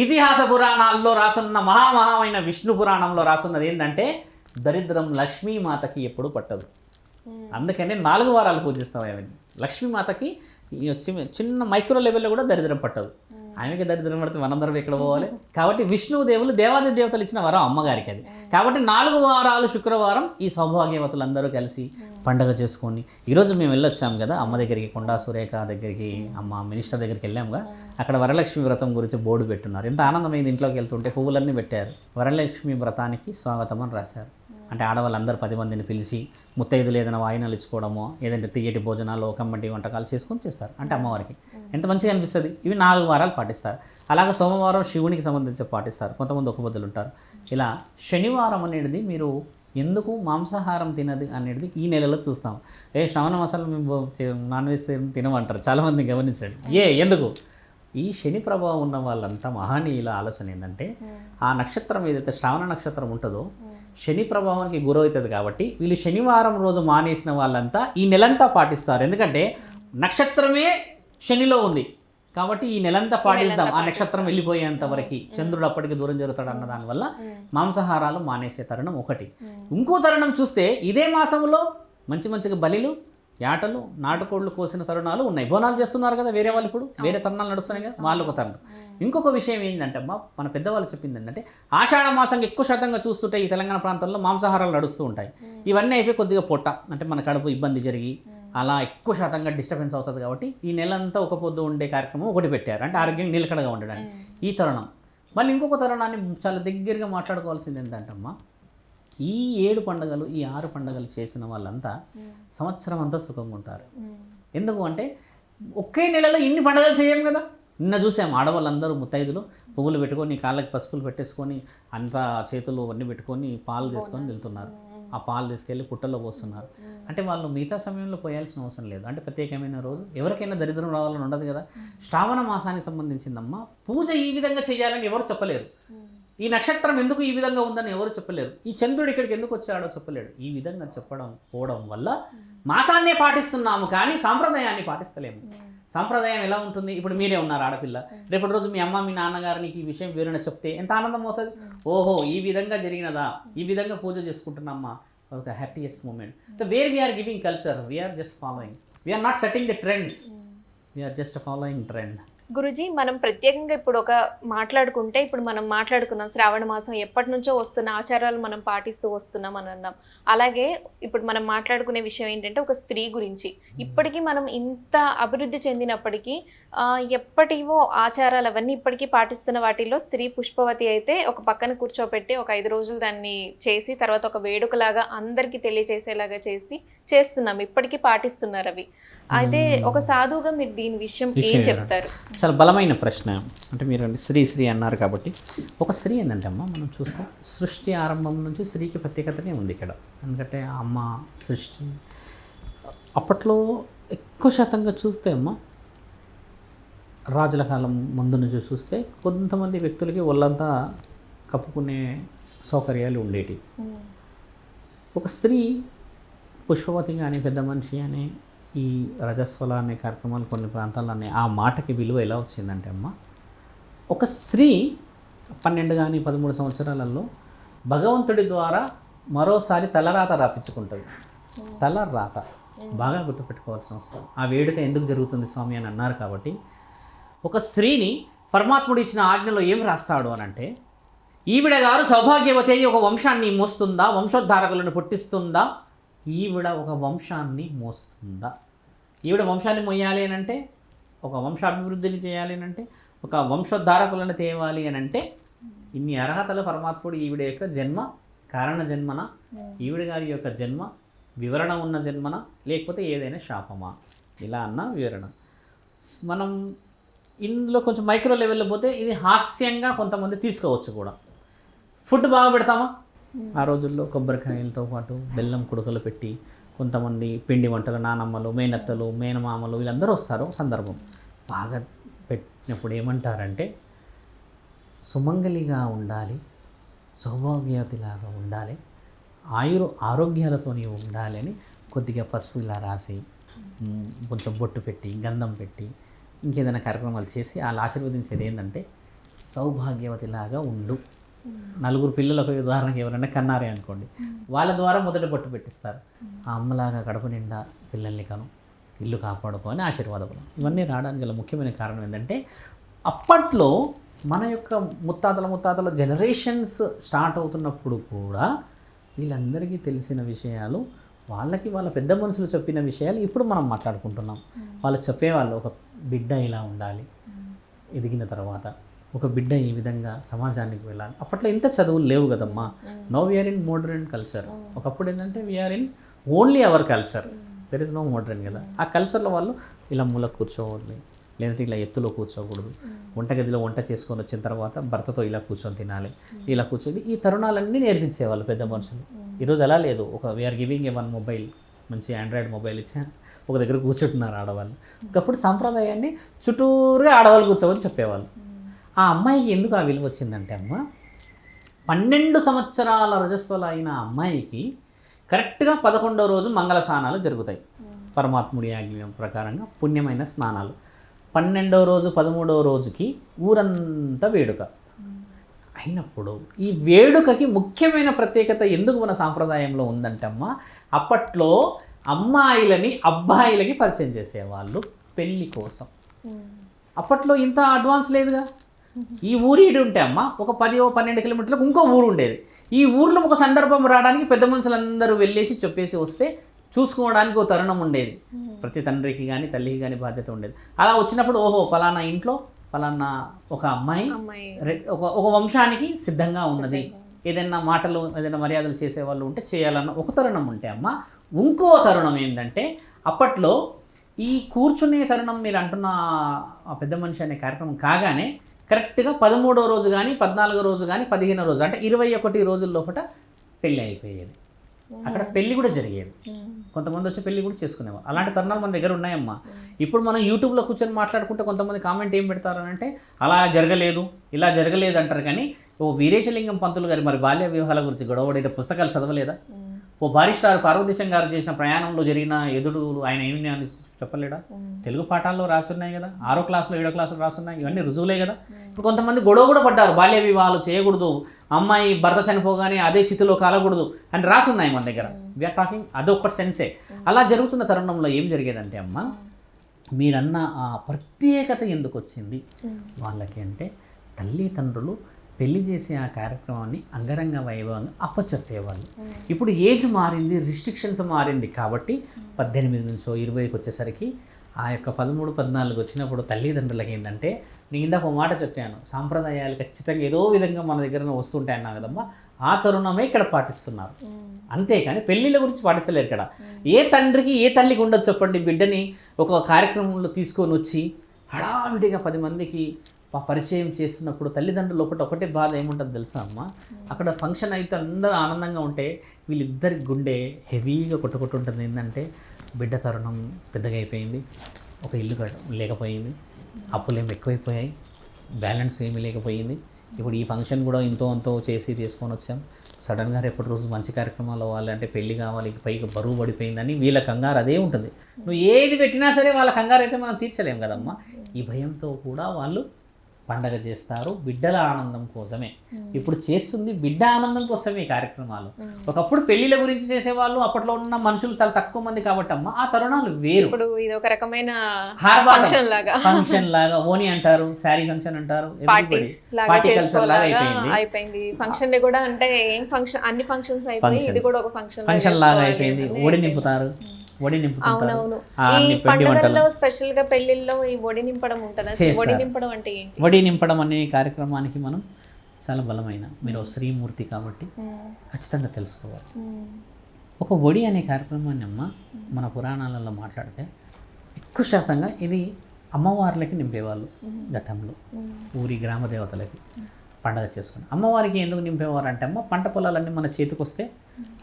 ఇతిహాస పురాణాల్లో రాసున్న మహామహమైన విష్ణు పురాణంలో రాసున్నది ఏంటంటే, దరిద్రం లక్ష్మీమాతకి ఎప్పుడు పట్టదు. అందుకనే 4 వారాలు పూజిస్తాం ఆమెని. లక్ష్మీమాతకి చిన్న మైక్రో లెవెల్లో కూడా దరిద్రం పట్టదు. ఆమెకి దరిద్రం పడితే మనందరం ఎక్కడ పోవాలి? కాబట్టి విష్ణువు దేవులు దేవాది దేవతలు ఇచ్చిన వరం అమ్మగారికి అది. కాబట్టి 4 వారాలు శుక్రవారం ఈ సౌభాగ్యవతులందరూ కలిసి పండగ చేసుకొని, ఈరోజు మేము వెళ్ళొచ్చాము కదా అమ్మ దగ్గరికి, కొండా సురేఖ దగ్గరికి, అమ్మ మినిస్టర్ దగ్గరికి వెళ్ళాముగా. అక్కడ వరలక్ష్మి వ్రతం గురించి బోర్డు పెట్టున్నారు. ఎంత ఆనందమైంది. ఇంట్లోకి వెళ్తుంటే పువ్వులన్నీ పెట్టారు. వరలక్ష్మి వ్రతానికి స్వాగతం అని రాశారు. అంటే ఆడవాళ్ళందరూ 10 మందిని పిలిచి ముత్తైదులు ఏదైనా వాయినాలు ఇచ్చుకోవడమో, ఏదంటే తీయటి భోజనాలు, కమ్మటి వంటకాలు చేసుకొని చేస్తారు. అంటే అమ్మవారికి ఎంత మంచిగా అనిపిస్తుంది. ఇవి 4 వారాలు పాటిస్తారు. అలాగే సోమవారం శివునికి సంబంధించి పాటిస్తారు. కొంతమంది ఒక పొద్దులు ఉంటారు. ఇలా శనివారం అనేది మీరు ఎందుకు మాంసాహారం తినదు అనేది ఈ నెలలో చూస్తాం. శ్రవణ మాసాలు మేము నాన్ వెజ్ తినమంటారు చాలామంది గమనించండి. ఎందుకు? ఈ శని ప్రభావం ఉన్న వాళ్ళంతా మహనీయుల ఆలోచన ఏంటంటే, ఆ నక్షత్రం ఏదైతే శ్రావణ నక్షత్రం ఉంటుందో శని ప్రభావానికి గురవుతుంది. కాబట్టి వీళ్ళు శనివారం రోజు మానేసిన వాళ్ళంతా ఈ నెలంతా పాటిస్తారు. ఎందుకంటే నక్షత్రమే శనిలో ఉంది కాబట్టి ఈ నెలంతా పాటిస్తాం. ఆ నక్షత్రం వెళ్ళిపోయేంత వరకు చంద్రుడు అప్పటికి దూరం జరుగుతాడు అన్న దానివల్ల మాంసాహారాలు మానేసే తరుణం ఒకటి. ఇంకో తరుణం చూస్తే ఇదే మాసంలో మంచిగా బలిలు, యాటలు, నాటుకోళ్లు కోసిన తరుణాలు ఉన్నాయి. బోనాలు చేస్తున్నారు కదా వేరే వాళ్ళు, ఇప్పుడు వేరే తరుణాలు నడుస్తున్నాయి కదా, వాళ్ళు ఒక తరుణం. ఇంకొక విషయం ఏంటంటే అమ్మా, మన పెద్దవాళ్ళు చెప్పింది ఏంటంటే, ఆషాఢ మాసం ఎక్కువ శాతంగా చూస్తుంటే ఈ తెలంగాణ ప్రాంతంలో మాంసాహారాలు నడుస్తూ ఉంటాయి. ఇవన్నీ అయిపోయి కొద్దిగా పొట్ట అంటే మన కడుపు ఇబ్బంది జరిగి అలా ఎక్కువ శాతంగా డిస్టర్బెన్స్ అవుతుంది. కాబట్టి ఈ నెలంతా ఒక పొద్దు ఉండే కార్యక్రమం ఒకటి పెట్టారు. అంటే ఆరోగ్యం నిలకడగా ఉండడానికి ఈ తరుణం. మళ్ళీ ఇంకొక తరుణాన్ని చాలా దగ్గరగా మాట్లాడుకోవాల్సింది ఏంటంటే అమ్మా, ఈ 7 పండుగలు, ఈ 6 పండుగలు చేసిన వాళ్ళంతా సంవత్సరం అంతా సుఖంగా ఉంటారు. ఎందుకు అంటే ఒకే నెలలో ఇన్ని పండుగలు చేయం కదా. నిన్న చూసాం ఆడవాళ్ళందరూ ముత్తైదులు పువ్వులు పెట్టుకొని, కాళ్ళకి పసుపులు పెట్టేసుకొని, అంతా చేతులు అన్నీ పెట్టుకొని పాలు తీసుకొని వెళ్తున్నారు. ఆ పాలు తీసుకెళ్ళి పుట్టల్లో పోస్తున్నారు. అంటే వాళ్ళు మిగతా సమయంలో పోయాల్సిన అవసరం లేదు. అంటే ప్రత్యేకమైన రోజు ఎవరికైనా దరిద్రం రావాలని ఉండదు కదా. శ్రావణ మాసానికి సంబంధించిందమ్మా పూజ ఈ విధంగా చేయాలని ఎవరు చెప్పలేరు. ఈ నక్షత్రం ఎందుకు ఈ విధంగా ఉందని ఎవరు చెప్పలేరు. ఈ చంద్రుడు ఇక్కడికి ఎందుకు వచ్చాడో చెప్పలేడు. ఈ విధంగా చెప్పడం పోవడం వల్ల మాసాన్నే పాటిస్తున్నాము కానీ సాంప్రదాయాన్ని పాటిస్తలేము. సాంప్రదాయం ఎలా ఉంటుంది? ఇప్పుడు మీరే ఉన్నారు ఆడపిల్ల, రేపటి రోజు మీ అమ్మ మీ నాన్నగారు నీకు ఈ విషయం వివరణ చెప్తే ఎంత ఆనందం అవుతుంది. ఓహో ఈ విధంగా జరిగినదా, ఈ విధంగా పూజ చేసుకుంటున్నామ్మా, ఒక happiest moment. Where we are giving culture, we are just following, we are not setting the trends, we are just following trend. గురుజీ, మనం ప్రత్యేకంగా ఇప్పుడు ఒక మాట్లాడుకుంటే, ఇప్పుడు మనం మాట్లాడుకున్నాం శ్రావణ మాసం ఎప్పటి నుంచో వస్తున్న ఆచారాలు మనం పాటిస్తూ వస్తున్నాం అని అన్నాం. అలాగే ఇప్పుడు మనం మాట్లాడుకునే విషయం ఏంటంటే ఒక స్త్రీ గురించి. ఇప్పటికీ మనం ఇంత అభివృద్ధి చెందినప్పటికీ ఎప్పటివో ఆచారాలు అవన్నీ ఇప్పటికీ పాటిస్తున్న వాటిల్లో స్త్రీ పుష్పవతి అయితే ఒక పక్కన కూర్చోపెట్టి ఒక 5 రోజులు దాన్ని చేసి తర్వాత ఒక వేడుకలాగా అందరికీ తెలియచేసేలాగా చేస్తున్నాం, ఇప్పటికీ పాటిస్తున్నారు అవి. అయితే ఒక సాధువుగా మీరు దీని విషయం ఏం చెప్తారు? చాలా బలమైన ప్రశ్న. అంటే మీరు శ్రీ అన్నారు కాబట్టి, ఒక స్త్రీ ఏంటంటే అమ్మ మనం చూస్తే సృష్టి ఆరంభం నుంచి స్త్రీకి ప్రత్యేకతనే ఉంది ఇక్కడ. ఎందుకంటే అమ్మ సృష్టి అప్పట్లో ఎక్కువ శాతంగా చూస్తే అమ్మ రాజుల కాలం ముందు నుంచి చూస్తే కొంతమంది వ్యక్తులకి ఒళ్ళంతా కప్పుకునే సౌకర్యాలు ఉండేవి. ఒక స్త్రీ పుష్పవతి కానీ పెద్ద మనిషి అని ఈ రజస్వల అనే కార్యక్రమాలు కొన్ని ప్రాంతాల్లోనే ఆ మాటకి విలువ ఎలా వచ్చిందంటే అమ్మ, ఒక స్త్రీ 12 కానీ 13 సంవత్సరాలలో భగవంతుడి ద్వారా మరోసారి తలరాత రాపించుకుంటుంది. తలరాత బాగా గుర్తుపెట్టుకోవాల్సిన అవసరం. ఆ వేడుక ఎందుకు జరుగుతుంది స్వామి అని అన్నారు కాబట్టి, ఒక స్త్రీని పరమాత్ముడు ఇచ్చిన ఆజ్ఞలో ఏం రాస్తాడు అని అంటే, ఈవిడ గారు సౌభాగ్యవతి అయ్యి ఒక వంశాన్ని మోస్తుందా, వంశోద్ధారకులను పుట్టిస్తుందా, ఈవిడ ఒక వంశాన్ని మోస్తుందా. ఈవిడ వంశాన్ని మొయ్యాలి అని అంటే, ఒక వంశాభివృద్ధిని చేయాలి అని అంటే, ఒక వంశోద్ధారకులను తేవాలి అని అంటే ఇన్ని అర్హతలు పరమాత్ముడు ఈవిడ యొక్క జన్మ కారణ జన్మన, ఈవిడ గారి యొక్క జన్మ వివరణ ఉన్న జన్మన, లేకపోతే ఏదైనా శాపమా, ఇలా అన్న వివరణ. మనం ఇందులో కొంచెం మైక్రో లెవెల్లో పోతే ఇది హాస్యంగా కొంతమంది తీసుకోవచ్చు కూడా. ఫుడ్ బాగా పెడతామా? ఆ రోజుల్లో కొబ్బరికాయలతో పాటు బెల్లం కుడకలు పెట్టి కొంతమంది పిండి వంటలు, నానమ్మలు, మేనత్తలు, మేనమామలు వీళ్ళందరూ వస్తారు. సందర్భం బాగా పెట్టినప్పుడు ఏమంటారంటే, సుమంగలిగా ఉండాలి, సౌభాగ్యవతిలాగా ఉండాలి, ఆరోగ్యాలతో ఉండాలి అని కొద్దిగా పసుపు ఇలా రాసి కొంచెం బొట్టు పెట్టి గంధం పెట్టి ఇంకేదైనా కార్యక్రమాలు చేసి వాళ్ళు ఆశీర్వదించేది ఏంటంటే, సౌభాగ్యవతిలాగా ఉండు. నలుగురు పిల్లలకు ఉదాహరణకి ఎవరైనా కన్నారే అనుకోండి, వాళ్ళ ద్వారా మొదట బొట్టు పెట్టిస్తారు. ఆ అమ్మలాగా కడుపు నిండా పిల్లల్ని కను, ఇల్లు కాపాడుకో అని ఆశీర్వాదం. ఇవన్నీ రావడానికి గల ముఖ్యమైన కారణం ఏంటంటే, అప్పట్లో మన యొక్క ముత్తాతల జనరేషన్స్ స్టార్ట్ అవుతున్నప్పుడు కూడా వీళ్ళందరికీ తెలిసిన విషయాలు, వాళ్ళకి వాళ్ళ పెద్ద మనుషులు చెప్పిన విషయాలు ఇప్పుడు మనం మాట్లాడుకుంటున్నాం. వాళ్ళు చెప్పేవాళ్ళు, ఒక బిడ్డ ఇలా ఉండాలి ఎదిగిన తర్వాత, ఒక బిడ్డ ఈ విధంగా సమాజానికి వెళ్ళాలి. అప్పట్లో ఇంత చదువులు లేవు కదమ్మా. No we are in modern culture. ఒకప్పుడు ఏంటంటే we are in only our culture, there is no modern కదా. ఆ కల్చర్లో వాళ్ళు ఇలా మూల కూర్చోవాలి, లేదంటే ఇలా ఎత్తులో కూర్చోకూడదు, వంటగదిలో వంట చేసుకొని వచ్చిన తర్వాత భర్తతో ఇలా కూర్చొని తినాలి, ఇలా కూర్చొని ఈ తరుణాలన్నీ నేర్పించేవాళ్ళు పెద్ద మనుషులు. ఈరోజు అలా లేదు. ఒక we are giving a one mobile, మంచి ఆండ్రాయిడ్ మొబైల్ ఇచ్చా ఒక దగ్గర కూర్చుంటున్నారు ఆడవాళ్ళు. ఒకప్పుడు సాంప్రదాయాన్ని చుట్టూరుగా ఆడవాళ్ళు కూర్చోమని చెప్పేవాళ్ళు. ఆ అమ్మాయికి ఎందుకు ఆ విలువ వచ్చిందంటే అమ్మ, 12 సంవత్సరాల రజస్వల అయిన అమ్మాయికి కరెక్ట్గా 11వ రోజు మంగళ స్నానాలు జరుగుతాయి. పరమాత్ముడి ఆజ్ఞ ప్రకారంగా పుణ్యమైన స్నానాలు. 12వ రోజు 13వ రోజుకి ఊరంతా వేడుక అయినప్పుడు, ఈ వేడుకకి ముఖ్యమైన ప్రత్యేకత ఎందుకు మన సాంప్రదాయంలో ఉందంటే అమ్మ, అప్పట్లో అమ్మాయిలని అబ్బాయిలకి పరిచయం చేసేవాళ్ళు పెళ్ళి కోసం. అప్పట్లో ఇంత అడ్వాన్స్ లేదుగా. ఈ ఊరి ఇటు ఉంటే అమ్మ ఒక 10-12 కిలోమీటర్లకు ఇంకో ఊరు ఉండేది. ఈ ఊర్లో ఒక సందర్భం రావడానికి పెద్ద మనుషులందరూ వెళ్ళేసి చెప్పేసి వస్తే చూసుకోవడానికి ఒక తరుణం ఉండేది. ప్రతి తండ్రికి కానీ తల్లికి కానీ బాధ్యత ఉండేది. అలా వచ్చినప్పుడు ఓహో పలానా ఇంట్లో పలానా ఒక అమ్మాయి ఒక వంశానికి సిద్ధంగా ఉన్నది, ఏదైనా మాటలు ఏదైనా మర్యాదలు చేసేవాళ్ళు ఉంటే చేయాలన్న ఒక తరుణం ఉంటే అమ్మ, ఇంకో తరుణం ఏంటంటే అప్పట్లో ఈ కూర్చునే తరుణం మీరు అంటున్న ఆ పెద్ద మనిషి అనే కార్యక్రమం కాగానే కరెక్ట్గా 13వ రోజు కానీ 14వ రోజు కానీ 15వ రోజు అంటే 21 రోజుల లోపల పెళ్ళి అయిపోయేది. అక్కడ పెళ్ళి కూడా జరిగేది. కొంతమంది వచ్చి పెళ్ళి కూడా చేసుకునేవారు. అలాంటి తరుణాలు మన దగ్గర ఉన్నాయమ్మా. ఇప్పుడు మనం యూట్యూబ్లో కూర్చొని మాట్లాడుకుంటే కొంతమంది కామెంట్ ఏం పెడతారు అంటే, అలా జరగలేదు ఇలా జరగలేదు అంటారు. కానీ ఓ వీరేశలింగం పంతులు గారి మరి బాల్య వివాహాల గురించి గొడవడిన పుస్తకాలు చదవలేదా? ఓ బారిస్టార్ పార్వతీశం గారు చేసిన ప్రయాణంలో జరిగిన ఎదురు ఆయన ఏమి అని చెప్పలేడా? తెలుగు పాఠాల్లో రాసున్నాయి కదా, 6వ క్లాసులో 7వ క్లాసులో రాసున్నాయి, ఇవన్నీ రుజువులే కదా. ఇప్పుడు కొంతమంది గొడవ కూడా పడ్డారు, బాల్య వివాహాలు చేయకూడదు, అమ్మాయి భర్త చనిపోగానే అదే చితిలో కాలకూడదు అని రాసున్నాయి మన దగ్గర. వీఆర్ టాకింగ్ అదొక సెన్సే. అలా జరుగుతున్న తరుణంలో ఏం జరిగేదంటే అమ్మ, మీరన్న ఆ ప్రత్యేకత ఎందుకు వచ్చింది వాళ్ళకి అంటే, తల్లిదండ్రులు పెళ్లి చేసే ఆ కార్యక్రమాన్ని అంగరంగ వైభవంగా అప్పచెప్పేవాళ్ళు. ఇప్పుడు ఏజ్ మారింది, రిస్ట్రిక్షన్స్ మారింది కాబట్టి 18 నుంచో 20కి వచ్చేసరికి ఆ యొక్క 13, 14 వచ్చినప్పుడు తల్లిదండ్రులకి ఏంటంటే, నేను ఇందాక ఒక మాట చెప్పాను, సాంప్రదాయాలు ఖచ్చితంగా ఏదో విధంగా మన దగ్గర వస్తుంటాయి అన్నా కదమ్మా, ఆ తరుణమే ఇక్కడ పాటిస్తున్నారు. అంతేకాని పెళ్ళిళ్ళ గురించి పాటిస్తలేరు ఇక్కడ. ఏ తండ్రికి ఏ తల్లికి ఉండదు చెప్పండి, బిడ్డని ఒక కార్యక్రమంలో తీసుకొని వచ్చి హడావిడిగా 10 మందికి పరిచయం చేస్తున్నప్పుడు తల్లిదండ్రులు ఒకటే బాధ ఏముంటుంది తెలుసా అమ్మ, అక్కడ ఫంక్షన్ అయితే అందరూ ఆనందంగా ఉంటే వీళ్ళిద్దరి గుండె హెవీగా కొట్టుకుంటుంది. ఏంటంటే బిడ్డ తరుణం పెద్దగా అయిపోయింది, ఒక ఇల్లు లేకపోయింది, అప్పులేమి ఎక్కువైపోయాయి, బ్యాలెన్స్ ఏమీ లేకపోయింది, ఇప్పుడు ఈ ఫంక్షన్ కూడా ఇంతో చేసి తీసుకొని వచ్చాం, సడన్గా రేపటి రోజు మంచి కార్యక్రమాలు అవ్వాలి అంటే పెళ్లి కావాలి, పైకి బరువు పడిపోయిందని వీళ్ళ కంగారు అదే ఉంటుంది. నువ్వు ఏది పెట్టినా సరే వాళ్ళ కంగారు అయితే మనం తీర్చలేం కదమ్మా. ఈ భయంతో కూడా వాళ్ళు పండగ చేస్తారు, బిడ్డల ఆనందం కోసమే. ఇప్పుడు చేస్తుంది బిడ్డ ఆనందం కోసమే ఈ కార్యక్రమాలు. ఒకప్పుడు పెళ్లిళ్ళ గురించి చేసేవాళ్ళు, అప్పట్లో ఉన్న మనుషులు చాలా తక్కువ మంది కాబట్టి అమ్మ ఆ తరుణాలు వేరు. ఇప్పుడు ఇది ఒక రకమైన ఫంక్షన్ లాగా ఓని అంటారు, శారీ ఫంక్షన్ అంటారు, పార్టీ కల్చర్ లాగా అయిపోయింది. ఫంక్షన్ కూడా అంటే ఏం ఫంక్షన్, అన్ని ఫంక్షన్స్ అయిపోయి ఇది కూడా ఒక ఫంక్షన్ లాగా అయిపోయింది. ఓడి నింపుతారు, వడి నింపుతారు. ఈ పండుగల్లో స్పెషల్ గా పెళ్లిల్లో ఈ వడి నింపడం ఉంటుందా? వడి నింపడం అంటే ఏంటి? వడి నింపడం అనే కార్యక్రమానికి మనం చాలా బలమైన, మీరు శ్రీమూర్తి కాబట్టి ఖచ్చితంగా తెలుసుకోవాలి. ఒక వడి అనే కార్యక్రమాన్ని అమ్మ మన పురాణాలలో మాట్లాడితే ఎక్కువ శాతంగా ఇది అమ్మవార్లకి నింపేవాళ్ళు గతంలో, ఊరి గ్రామ దేవతలకి పండగ చేసుకుని. అమ్మవారికి ఎందుకు నింపేవారు అంటే అమ్మ, పంట పొలాలన్నీ మన చేతికి వస్తే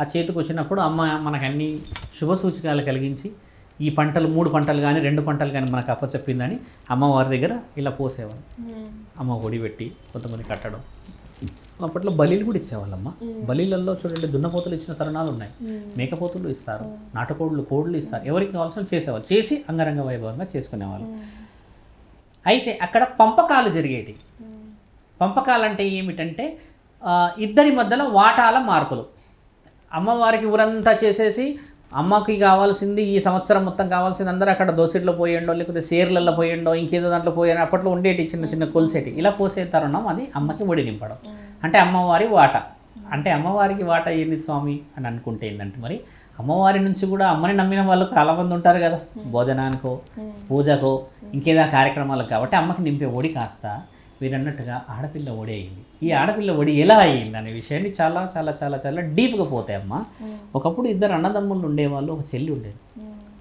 ఆ చేతికి వచ్చినప్పుడు అమ్మ మనకు అన్ని శుభ సూచకాలు కలిగించి ఈ పంటలు 3 పంటలు కానీ 2 పంటలు కానీ మనకు అప్పచెప్పిందని అమ్మవారి దగ్గర ఇలా పోసేవాళ్ళు. అమ్మ ఒడి పెట్టి కొంతమంది కట్టడం. అప్పట్లో బలీలు కూడా ఇచ్చేవాళ్ళమ్మ. బలీలలో చూడండి దున్నపోతులు ఇచ్చిన తరుణాలు ఉన్నాయి, మేకపోతులు ఇస్తారు, కోళ్ళు ఇస్తారు, ఎవరికి కావాల్సిన చేసేవాళ్ళు, చేసి అంగరంగ వైభవంగా చేసుకునేవాళ్ళు. అయితే అక్కడ పంపకాలు జరిగేటి. పంపకాలు అంటే ఏమిటంటే ఇద్దరి మధ్యలో వాటాల మార్పులు. అమ్మవారికి ఊరంతా చేసేసి అమ్మకి కావాల్సింది ఈ సంవత్సరం మొత్తం కావాల్సింది అందరూ అక్కడ దోసెట్లో పోయండో, లేకపోతే సేర్లలో పోయండో, ఇంకేదో దాంట్లో పోయాడో, అప్పట్లో ఉండేటి చిన్న కొలిసేటి ఇలా పోసే తరుణం అది అమ్మకి ఒడి నింపడం. అంటే అమ్మవారి వాట. అంటే అమ్మవారికి వాట ఏంది స్వామి అని అనుకుంటే ఏంటంటే, మరి అమ్మవారి నుంచి కూడా అమ్మని నమ్మిన వాళ్ళు చాలామంది ఉంటారు కదా, భోజనానికో పూజకో ఇంకేదైనా కార్యక్రమాలకు. కాబట్టి అమ్మకి నింపే ఒడి కాస్త మీరు అన్నట్టుగా ఆడపిల్ల ఒడి అయింది. ఈ ఆడపిల్ల ఒడి ఎలా అయ్యింది అనే విషయాన్ని చాలా చాలా చాలా చాలా డీప్గా పోతాయి అమ్మ. ఒకప్పుడు 2 అన్నదమ్ముళ్ళు ఉండేవాళ్ళు, ఒక చెల్లి ఉండేది.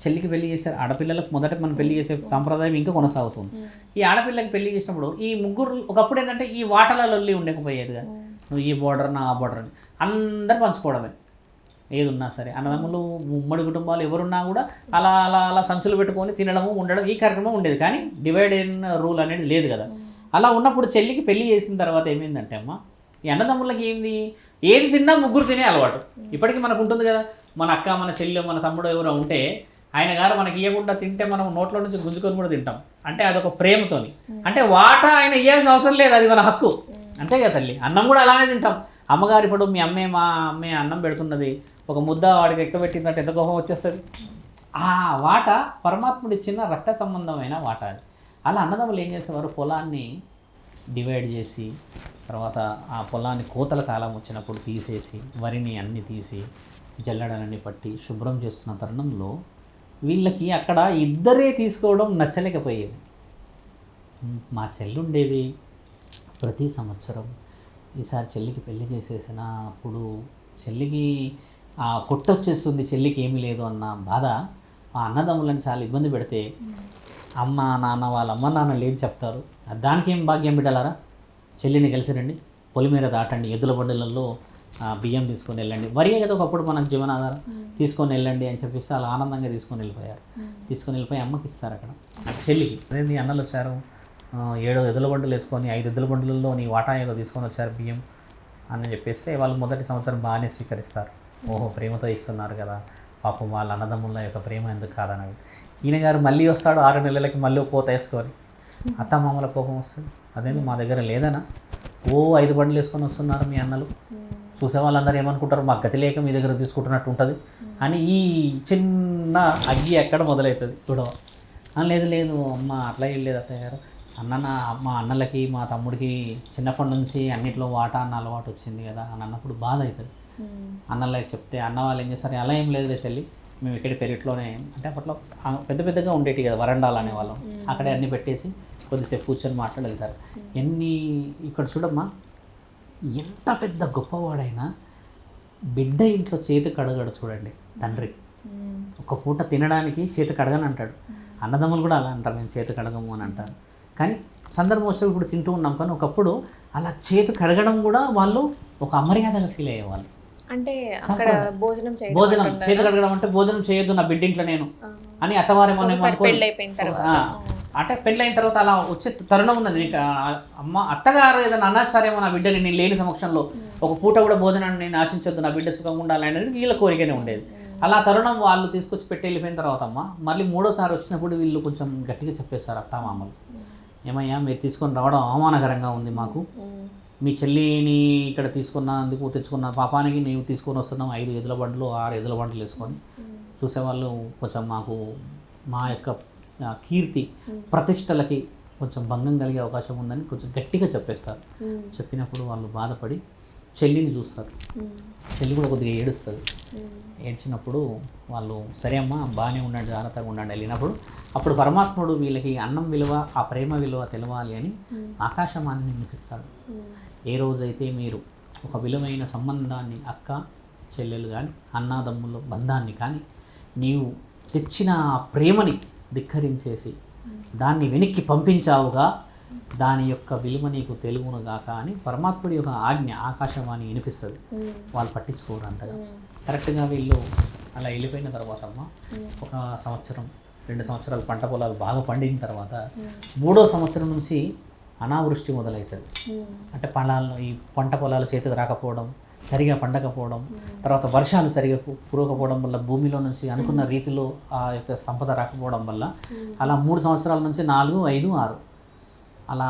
చెల్లికి పెళ్లి చేశారు. ఆడపిల్లలకు మొదట మనం పెళ్లి చేసే సాంప్రదాయం ఇంకా కొనసాగుతుంది. ఈ ఆడపిల్లకి పెళ్లి చేసినప్పుడు ఈ ముగ్గురు ఒకప్పుడు ఏంటంటే ఈ వాటలలో ఉండకపోయేదిగా, నువ్వు ఈ బోర్డర్ నా ఆ బోర్డర్ అని అందరు పంచుకోవడమే. ఏది ఉన్నా సరే అన్నదమ్ములు ఉమ్మడి కుటుంబాలు ఎవరున్నా కూడా అలా అలా అలా సంచులు పెట్టుకొని తినడము ఉండడం ఈ కార్యక్రమం ఉండేది. కానీ డివైడ్ అయిన రూల్ అనేది లేదు కదా. అలా ఉన్నప్పుడు చెల్లికి పెళ్లి చేసిన తర్వాత ఏమైందంటే అమ్మ, ఈ అన్నదమ్ములకి ఏది తిన్నా ముగ్గురు తినే అలవాటు ఇప్పటికీ మనకు ఉంటుంది కదా. మన అక్క, మన చెల్లి, మన తమ్ముడు ఎవరో ఉంటే ఆయన గారు మనకి ఇవ్వకుండా తింటే మనం నోట్లో నుంచి గుంజుకొని కూడా తింటాం. అంటే అదొక ప్రేమతోని. అంటే వాటా ఆయన ఇవ్వాల్సిన అవసరం లేదు, అది మన హక్కు. అంతే కదా తల్లి. అన్నం కూడా అలానే తింటాం. అమ్మగారు ఇప్పుడు మీ అమ్మే మా అమ్మే అన్నం పెడుతున్నది, ఒక ముద్ద వాడికి ఎక్కబెట్టిందంటే ఎంత కోపం వచ్చేస్తుంది. ఆ వాట పరమాత్ముడు ఇచ్చిన రక్త సంబంధమైన వాట అది. అలా అన్నదమ్ములు ఏం చేసేవారు, పొలాన్ని డివైడ్ చేసి తర్వాత ఆ పొలాన్ని కోతల కాలం వచ్చినప్పుడు తీసేసి వరిని అన్ని తీసి జల్లెడలన్నీ పట్టి శుభ్రం చేస్తున్న తరుణంలో వీళ్ళకి అక్కడ ఇద్దరే తీసుకోవడం నచ్చలేకపోయేది. మా చెల్లి ఉండేది ప్రతి సంవత్సరం, ఈసారి చెల్లికి పెళ్లి చేసేసిన అప్పుడు చెల్లికి కొట్టొచ్చేస్తుంది, చెల్లికి ఏమీ లేదు అన్న బాధ ఆ అన్నదమ్ములను చాలా ఇబ్బంది పెడితే అమ్మ నాన్న వాళ్ళ అమ్మ నాన్నలు ఏం చెప్తారు, దానికి ఏం భాగ్యం బిడ్డలారా, చెల్లిని కలిసిరండి, పొలిమేర దాటండి, ఎద్దుల బండులలో బియ్యం తీసుకొని వెళ్ళండి, వరియే కదా ఒకప్పుడు మనకు జీవనాధారం, తీసుకొని వెళ్ళండి అని చెప్పేసి అలా ఆనందంగా తీసుకొని వెళ్ళిపోయారు. తీసుకొని వెళ్ళిపోయి అమ్మకి ఇస్తారు అక్కడ చెల్లికి. అదే అన్నలు వచ్చారు, 7 ఎద్దుల బండులు వేసుకొని 5 ఎద్దుల బండులలో నీ వాటా ఏదో తీసుకొని వచ్చారు బియ్యం, అని చెప్పేస్తే వాళ్ళు మొదటి సంవత్సరం బాగానే స్వీకరిస్తారు. ఓహో ప్రేమతో ఇస్తున్నారు కదా, పాపం వాళ్ళ అన్నదమ్ముల యొక్క ప్రేమ ఎందుకు కాదన్నది. ఈయన గారు మళ్ళీ వస్తాడు 6 నెలలకి, మళ్ళీ పూత వేసుకొని. అత్తమామల కోపం వస్తుంది, అదేమి మా దగ్గర లేదనా, 5 బండ్లు వేసుకొని వస్తున్నారు మీ అన్నలు, చూసే వాళ్ళందరూ ఏమనుకుంటారు, మా గతి లేక మీ దగ్గర తీసుకుంటున్నట్టు ఉంటుంది అని ఈ చిన్న అగ్గి ఎక్కడ మొదలవుతుంది చూడవ. లేదు లేదు అమ్మ అట్లా ఏం లేదు అత్తయ్య గారు, మా అన్నలకి మా తమ్ముడికి చిన్నప్పటి నుంచి అన్నిట్లో వాటా అన్న అలవాటు వచ్చింది కదా అని అన్నప్పుడు బాధ అవుతుంది. అన్నలకి చెప్తే అన్న వాళ్ళు ఏం చేస్తారు, అలా ఏం లేదు చెల్లి, మేము ఇక్కడ పెరట్లోనే, అంటే అప్పట్లో పెద్ద పెద్దగా ఉండేటి కదా వరండాలు అనేవాళ్ళం, అక్కడే అన్నీ పెట్టేసి కొద్దిసేపు కూర్చొని మాట్లాడి వెళ్తారు. ఇక్కడ చూడమ్మా, ఎంత పెద్ద గొప్పవాడైనా బిడ్డ ఇంట్లో చేతి కడగడు చూడండి తండ్రి. ఒక పూట తినడానికి చేతి కడగని అంటాడు. అన్నదమ్ములు కూడా అలా అంటారు, మేము చేతి కడగము అని అంటారు. కానీ సందర్భం వచ్చి ఇప్పుడు తింటూ ఉన్నాం, కానీ ఒకప్పుడు అలా చేతి కడగడం కూడా వాళ్ళు ఒక అమర్యాదగా ఫీల్ అయ్యేవాళ్ళు. అంటే అక్కడ భోజనం చేతి కడగడం అంటే భోజనం చేయొద్దు నా బిడ్డింట్లో నేను అని అత్తవారేమో అంటే పెళ్ళైన తర్వాత అలా వచ్చే తరుణం ఉన్నది. అత్తగారు ఏదైనా అన్నాసారేమో నా బిడ్డని నేను లేని సమక్షంలో ఒక పూట కూడా భోజనాన్ని నేను ఆశించొద్దు, నా బిడ్డ సుఖంగా ఉండాలి అనేది వీళ్ళ కోరికనే ఉండేది. అలా తరుణం వాళ్ళు తీసుకొచ్చి పెట్టి వెళ్ళిపోయిన తర్వాత మళ్ళీ 3వసారి వచ్చినప్పుడు వీళ్ళు కొంచెం గట్టిగా చెప్పేస్తారు అత్తామామలు, ఏమయ్యా మీరు తీసుకొని రావడం అవమానకరంగా ఉంది మాకు, మీ చెల్లిని ఇక్కడ తీసుకున్నందుకు తెచ్చుకున్న పాపానికి నీవు తీసుకొని వస్తున్నాం 5 ఎద్దుల బండ్లు 6 ఎద్దుల బండ్లు వేసుకొని, చూసేవాళ్ళు కొంచెం మాకు మా యొక్క కీర్తి ప్రతిష్టలకి కొంచెం భంగం కలిగే అవకాశం ఉందని కొంచెం గట్టిగా చెప్పేస్తారు. చెప్పినప్పుడు వాళ్ళు బాధపడి చెల్లిని చూస్తారు. చెల్లి కూడా కొద్దిగా ఏడుస్తుంది. ఏడ్చినప్పుడు వాళ్ళు సరే అమ్మా బాగానే ఉండండి, జాగ్రత్తగా ఉండండి వెళ్ళినప్పుడు అప్పుడు పరమాత్ముడు వీళ్ళకి అన్నం విలువ, ఆ ప్రేమ విలువ తెలవాలి అని ఆకాశవాణిని వినిపిస్తాడు. ఏ రోజైతే మీరు ఒక విలువైన సంబంధాన్ని, అక్క చెల్లెలు కానీ అన్నాదమ్ముల బంధాన్ని కానీ నీవు తెచ్చిన ఆ ప్రేమని ధిక్కరించేసి దాన్ని వెనక్కి పంపించావుగా, దాని యొక్క విలువ నీకు తెలుగునుగాక అని పరమాత్ముడి యొక్క ఆజ్ఞ ఆకాశవాణి వినిపిస్తుంది. వాళ్ళు పట్టించుకోరు అంతగా. కరెక్ట్గా వీళ్ళు అలా వెళ్ళిపోయిన తర్వాత ఒక సంవత్సరం 2 సంవత్సరాలు పంట పొలాలు బాగా పండిన తర్వాత 3వ సంవత్సరం నుంచి అనావృష్టి మొదలవుతుంది. అంటే ఈ పంట పొలాలు చేతికి రాకపోవడం, సరిగా పండకపోవడం, తర్వాత వర్షాలు సరిగా కురవకపోవడం వల్ల భూమిలో నుంచి అనుకున్న రీతిలో ఆ యొక్క సంపద రాకపోవడం వల్ల అలా 3 సంవత్సరాల నుంచి 4, 5, 6 అలా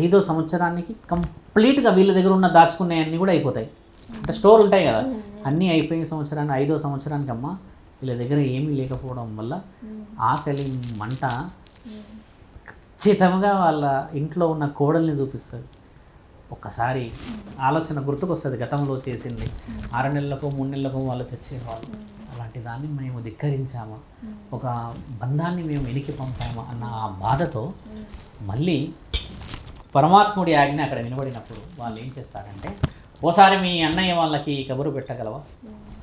5వ సంవత్సరానికి కంప్లీట్గా వీళ్ళ దగ్గర ఉన్న దాచుకునే అన్నీ కూడా అయిపోతాయి. అంటే స్టోర్ ఉంటాయి కదా, అన్నీ అయిపోయిన సంవత్సరాన్ని 5వ సంవత్సరానికి వీళ్ళ దగ్గర ఏమీ లేకపోవడం వల్ల ఆకలి మంట ఖచ్చితంగా వాళ్ళ ఇంట్లో ఉన్న కోడల్ని చూపిస్తుంది. ఒక్కసారి ఆలోచన గుర్తుకొస్తుంది, గతంలో చేసింది 6 నెలలకు 3 నెలలకు వాళ్ళు తెచ్చేవాళ్ళు, అలాంటి దాన్ని మేము ధిక్కరించామా, ఒక బంధాన్ని మేము వెనక్కి పంపామా అన్న ఆ బాధతో మళ్ళీ పరమాత్ముడి ఆజ్ఞ అక్కడ వినబడినప్పుడు వాళ్ళు ఏం చేస్తారంటే, ఓసారి మీ అన్నయ్య వాళ్ళకి కబురు పెట్టగలవా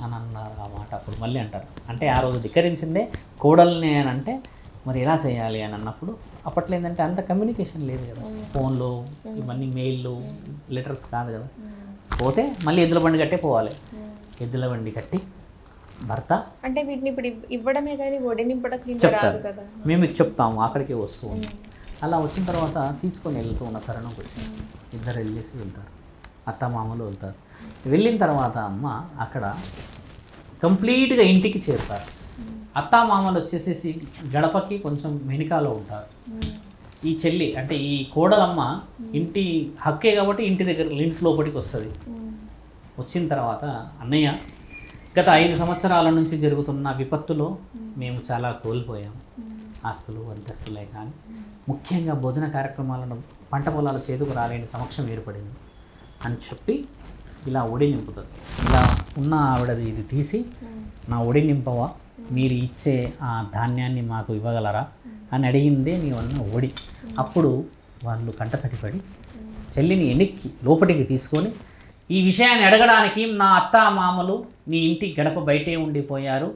అని అన్నారు. ఆ మాట అప్పుడు మళ్ళీ అంటారు, అంటే ఆ రోజు ధిక్కరించిందే కోడల్ని అని అంటే మరి ఎలా చేయాలి అని అన్నప్పుడు అప్పట్లో ఏంటంటే అంత కమ్యూనికేషన్ లేదు కదా, ఫోన్లు ఇవన్నీ మెయిల్లు లెటర్స్ కాదు కదా. పోతే మళ్ళీ ఎద్దుల బండి కట్టే పోవాలి. ఎద్దుల బండి కట్టి భర్త అంటే వీటిని ఇప్పుడు ఇవ్వడమే కానీ ఒడి నింపడం చెప్తారు కదా, మేము మీకు చెప్తాము అక్కడికే వస్తూ ఉంటాం. అలా వచ్చిన తర్వాత తీసుకొని వెళ్తూ ఉన్న తరుణంకి వచ్చి ఇద్దరు వెళ్ళేసి వెళ్తారు, అత్తమామలు వెళ్తారు. వెళ్ళిన తర్వాత అక్కడ కంప్లీట్గా ఇంటికి చేరుతారు. అత్తామామలు వచ్చేసేసి గడపకి కొంచెం వెనుకాలో ఉంటారు. ఈ చెల్లి అంటే ఈ కోడలమ్మ ఇంటి హక్కే కాబట్టి ఇంటి దగ్గర ఇంట్లోపటికి వస్తుంది. వచ్చిన తర్వాత అన్నయ్య, గత 5 సంవత్సరాల నుంచి జరుగుతున్న విపత్తులో మేము చాలా కోల్పోయాము, ఆస్తులు అంతస్తులే కానీ ముఖ్యంగా భోజన కార్యక్రమాలను పంట పొలాల చేతుకు రాలేని సమక్షం ఏర్పడింది అని చెప్పి ఇలా ఒడి నింపుతుంది. ఇలా ఉన్న ఆవిడది ఇది తీసి నా ఒడి నింపవా, మీరు ఇచ్చే ఆ ధాన్యాన్ని మాకు ఇవ్వగలరా అని అడిగిందే నీవన్న ఒడి. అప్పుడు వాళ్ళు కంటతడిపడి చెల్లిని ఎన్నిక్కి లోపలికి తీసుకొని ఈ విషయాన్ని అడగడానికి నా అత్త మామలు నీ ఇంటి గడప బయటే ఉండిపోయారు,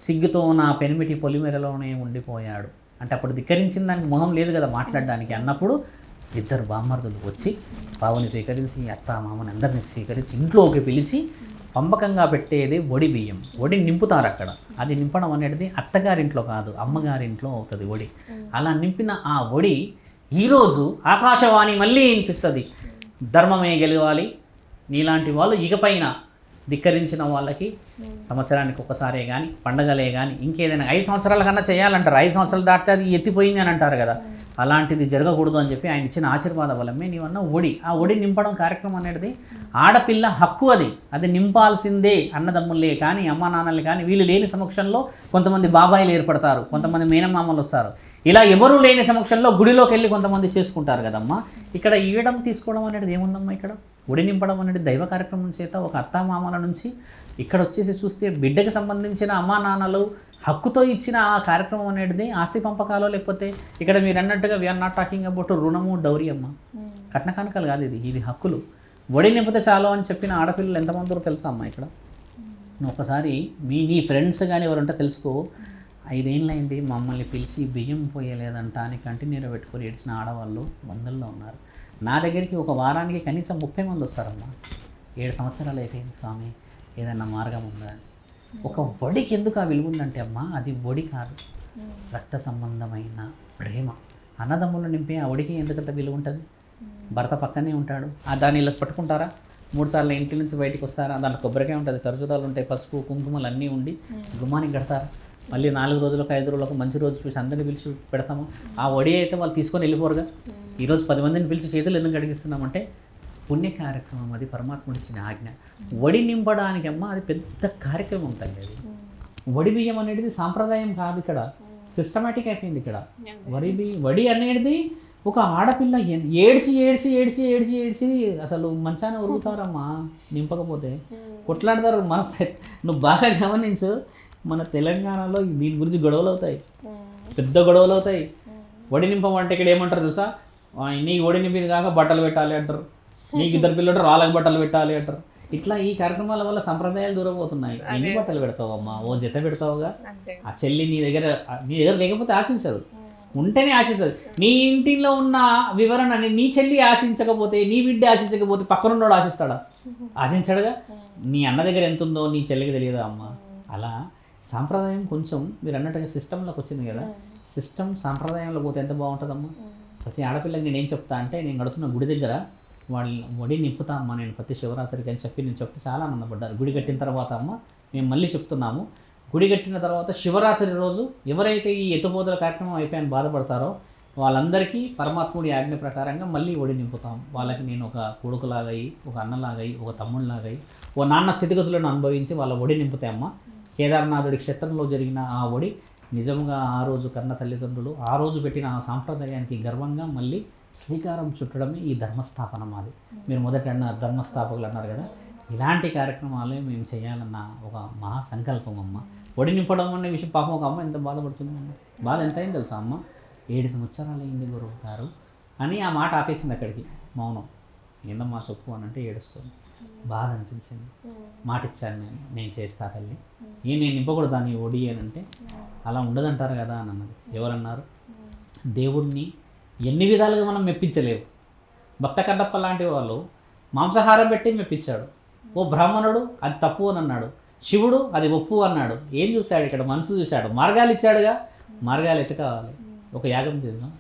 సిగ్గుతో నా పెనిమిటి పొలిమెరలోనే ఉండిపోయాడు అంటే అప్పుడు ధిక్కరించిన దానికి మొహం లేదు కదా మాట్లాడడానికి అన్నప్పుడు ఇద్దరు బామ్మర్దులు వచ్చి బావుని స్వీకరించి అత్త మామని అందరినీ స్వీకరించి ఇంట్లోకి పిలిచి పంపకంగా పెట్టేది ఒడి బియ్యం. ఒడి నింపుతారు అక్కడ. అది నింపడం అనేది అత్తగారింట్లో కాదు, అమ్మగారింట్లో అవుతుంది ఒడి. అలా నింపిన ఆ ఒడి ఈరోజు ఆకాశవాణి మళ్ళీ వినిపిస్తుంది. ధర్మమే గెలవాలి, నీలాంటి వాళ్ళు ఇకపైన ధిక్కరించిన వాళ్ళకి సంవత్సరానికి ఒకసారే కానీ పండగలే కానీ ఇంకేదైనా 5 సంవత్సరాల కన్నా చేయాలంటారు. 5 సంవత్సరాలు దాటితే అది ఎత్తిపోయింది అని అంటారు కదా, అలాంటిది జరగకూడదు అని చెప్పి ఆయన ఇచ్చిన ఆశీర్వాద వల్లమే నీవన్న ఒడి, ఆ ఒడి నింపడం కార్యక్రమం అనేది ఆడపిల్ల హక్కు. అది నింపాల్సిందే. అన్నదమ్ములే కానీ అమ్మా నాన్నలే కానీ వీళ్ళు లేని సమక్షంలో కొంతమంది బాబాయిలు ఏర్పడతారు, కొంతమంది మేనమామలు వస్తారు. ఇలా ఎవరూ లేని సమక్షంలో గుడిలోకి వెళ్ళి కొంతమంది చేసుకుంటారు కదమ్మా. ఇక్కడ ఇవ్వడం తీసుకోవడం అనేది ఏముందమ్మా? ఇక్కడ ఒడి నింపడం అనేది దైవ కార్యక్రమం చేత ఒక అత్తామామల నుంచి ఇక్కడ వచ్చేసి చూస్తే బిడ్డకి సంబంధించిన అమ్మా నాన్నలు హక్కుతో ఇచ్చిన ఆ కార్యక్రమం అనేది ఆస్తి పంపకాలో, లేకపోతే ఇక్కడ మీరు అన్నట్టుగా వీఆర్ నాట్ టాకింగ్ అబౌట్ రుణము డౌరీ అమ్మ, కట్న కానుకలు కాదు, ఇది హక్కులు. ఒడి నింపితే చాలు అని చెప్పిన ఆడపిల్లలు ఎంతమంది తెలుసా అమ్మ? ఇక్కడ నువ్వు ఒకసారి నీ ఫ్రెండ్స్ కానీ ఎవరంటే తెలుసుకో, 5 ఏళ్ళైంది మమ్మల్ని పిలిచి బియ్యం పోయలేదంట అని కంటిన్యూగా పెట్టుకొని ఏడ్చిన ఆడవాళ్ళు వందల్లో ఉన్నారు. నా దగ్గరికి ఒక వారానికి కనీసం 30 మంది వస్తారమ్మా. 7 సంవత్సరాలు అయిపోయింది స్వామి, ఏదన్నా మార్గం ఉందా? ఒక ఒడికి ఎందుకు ఆ విలువ ఉందంటే అమ్మా, అది ఒడి కాదు, రక్త సంబంధమైన ప్రేమ. అన్నదమ్ములు నింపే ఆ ఒడికి ఎందుకంత విలువ ఉంటుంది? భర్త పక్కనే ఉంటాడు, దాన్ని ఇలా పట్టుకుంటారా? 3 సార్లు ఇంటి నుంచి బయటకు వస్తారా? దాంట్లో కొబ్బరికాయ ఉంటుంది, ఖర్జూరాలు ఉంటాయి, పసుపు కుంకుమలు అన్నీ ఉండి గుమ్మానికి కడతారు. మళ్ళీ 4 రోజులకు 5 రోజులకు మంచి రోజు చూసి అందరిని పిలిచి పెడతాము. ఆ ఒడి అయితే వాళ్ళు తీసుకొని వెళ్ళిపోరుగా. ఈరోజు 10 మందిని పిలిచి చేతులు ఎందుకు అడిగిస్తున్నామంటే పుణ్య కార్యక్రమం, అది పరమాత్ముడు ఇచ్చిన ఆజ్ఞ. ఒడి నింపడానికి అమ్మ అది పెద్ద కార్యక్రమం తల్లి. అది వడి బియ్యం అనేది సాంప్రదాయం కాదు, ఇక్కడ సిస్టమేటిక్ అయిపోయింది. ఇక్కడ వడి అనేది ఒక ఆడపిల్ల ఏడ్చి ఏడ్చి ఏడ్చి ఏడ్చి ఏడ్చి అసలు మంచాన ఉరుగుతారమ్మా నింపకపోతే, కొట్లాడతారు. మన నువ్వు బాగా గమనించు, మన తెలంగాణలో దీని గురించి గొడవలు అవుతాయి, పెద్ద గొడవలు అవుతాయి. వడి నింపమంటే ఇక్కడ ఏమంటారు తెలుసా? నీకు వడి నింపింది కాక బట్టలు పెట్టాలి అంటారు, నీకు 2 పిల్లలు వాళ్ళకి బట్టలు పెట్టాలి అంటారు. ఇట్లా ఈ కార్యక్రమాల వల్ల సంప్రదాయాలు దూరం అవుతున్నాయి. ఎన్ని బట్టలు పెడతావమ్మా? ఓ జత పెడతావుగా. ఆ చెల్లి నీ దగ్గర లేకపోతే ఆశించదు, ఉంటేనే ఆశిస్తుంది. నీ ఇంటిలో ఉన్న వివరణని నీ చెల్లి ఆశించకపోతే, నీ బిడ్డ ఆశించకపోతే పక్కనున్నోడు ఆశిస్తాడా? ఆశించాడుగా. నీ అన్న దగ్గర ఎంత ఉందో నీ చెల్లికి తెలియదా అమ్మ? అలా సాంప్రదాయం కొంచెం మీరు అన్నట్టుగా సిస్టంలోకి వచ్చింది కదా, సిస్టమ్ సాంప్రదాయంలో పోతే ఎంత బాగుంటుందమ్మా. ప్రతి ఆడపిల్లకి నేను ఏం చెప్తా అంటే, నేను గడుతున్న గుడి దగ్గర వాళ్ళు వడి నింపుతా అమ్మ నేను ప్రతి శివరాత్రికి అని చెప్పి నేను చెప్తే చాలా ఆనందపడ్డారు. గుడి కట్టిన తర్వాత అమ్మ మేము మళ్ళీ చెప్తున్నాము, గుడి కట్టిన తర్వాత శివరాత్రి రోజు ఎవరైతే ఈ ఎత్తుపోతల కార్యక్రమం అయిపోయాయని బాధపడతారో వాళ్ళందరికీ పరమాత్ముడి ఆజ్ఞ ప్రకారంగా మళ్ళీ ఒడి నింపుతాం. వాళ్ళకి నేను ఒక కొడుకులాగయి, ఒక అన్నలాగయి, ఒక తమ్ముళ్ళలాగయి, ఓ నాన్న స్థితిగతులను అనుభవించి వాళ్ళ ఒడి నింపుతాయమ్మ. కేదార్నాథుడి క్షేత్రంలో జరిగిన ఆ ఒడి నిజంగా ఆ రోజు కన్న తల్లిదండ్రులు ఆ రోజు పెట్టిన ఆ సాంప్రదాయానికి గర్వంగా మళ్ళీ శ్రీకారం చుట్టడమే ఈ ధర్మస్థాపన మాది. మీరు మొదట అన్నారు ధర్మస్థాపకులు అన్నారు కదా, ఇలాంటి కార్యక్రమాలే మేము చేయాలన్న ఒక మహా సంకల్పం అమ్మ. ఒడి నింపడం అనే విషయం పాపం ఒక అమ్మ ఎంత బాధపడుతుంది అమ్మ. బాధ ఎంత అయింది తెలుసా అమ్మ? 7 సంవత్సరాలు అయింది గురువు గారు అని ఆ మాట ఆపేసింది అక్కడికి. మౌనం. ఏందమ్మా చెప్పు అని అంటే ఏడుస్తుంది. బాధ అనిపించింది. మాట ఇచ్చాను నేను చేస్తా తల్లి, నేను నింపకూడదా నీ ఒడి అని అంటే, అలా ఉండదంటారు కదా అని అన్నది. ఎవరన్నారు? దేవుణ్ణి ఎన్ని విధాలుగా మనం మెప్పించలేవు. భక్త కన్నప్ప లాంటి వాళ్ళు మాంసాహారం పెట్టి మెప్పించాడు. ఓ బ్రాహ్మణుడు అది తప్పు అని అన్నాడు, శివుడు అది ఒప్పు అన్నాడు. ఏం చూశాడు ఇక్కడ? మనసు చూశాడు, మార్గాలు ఇచ్చాడుగా. మార్గాలు ఎత్తుకోవాలి. ఒక యాగం చేద్దాం.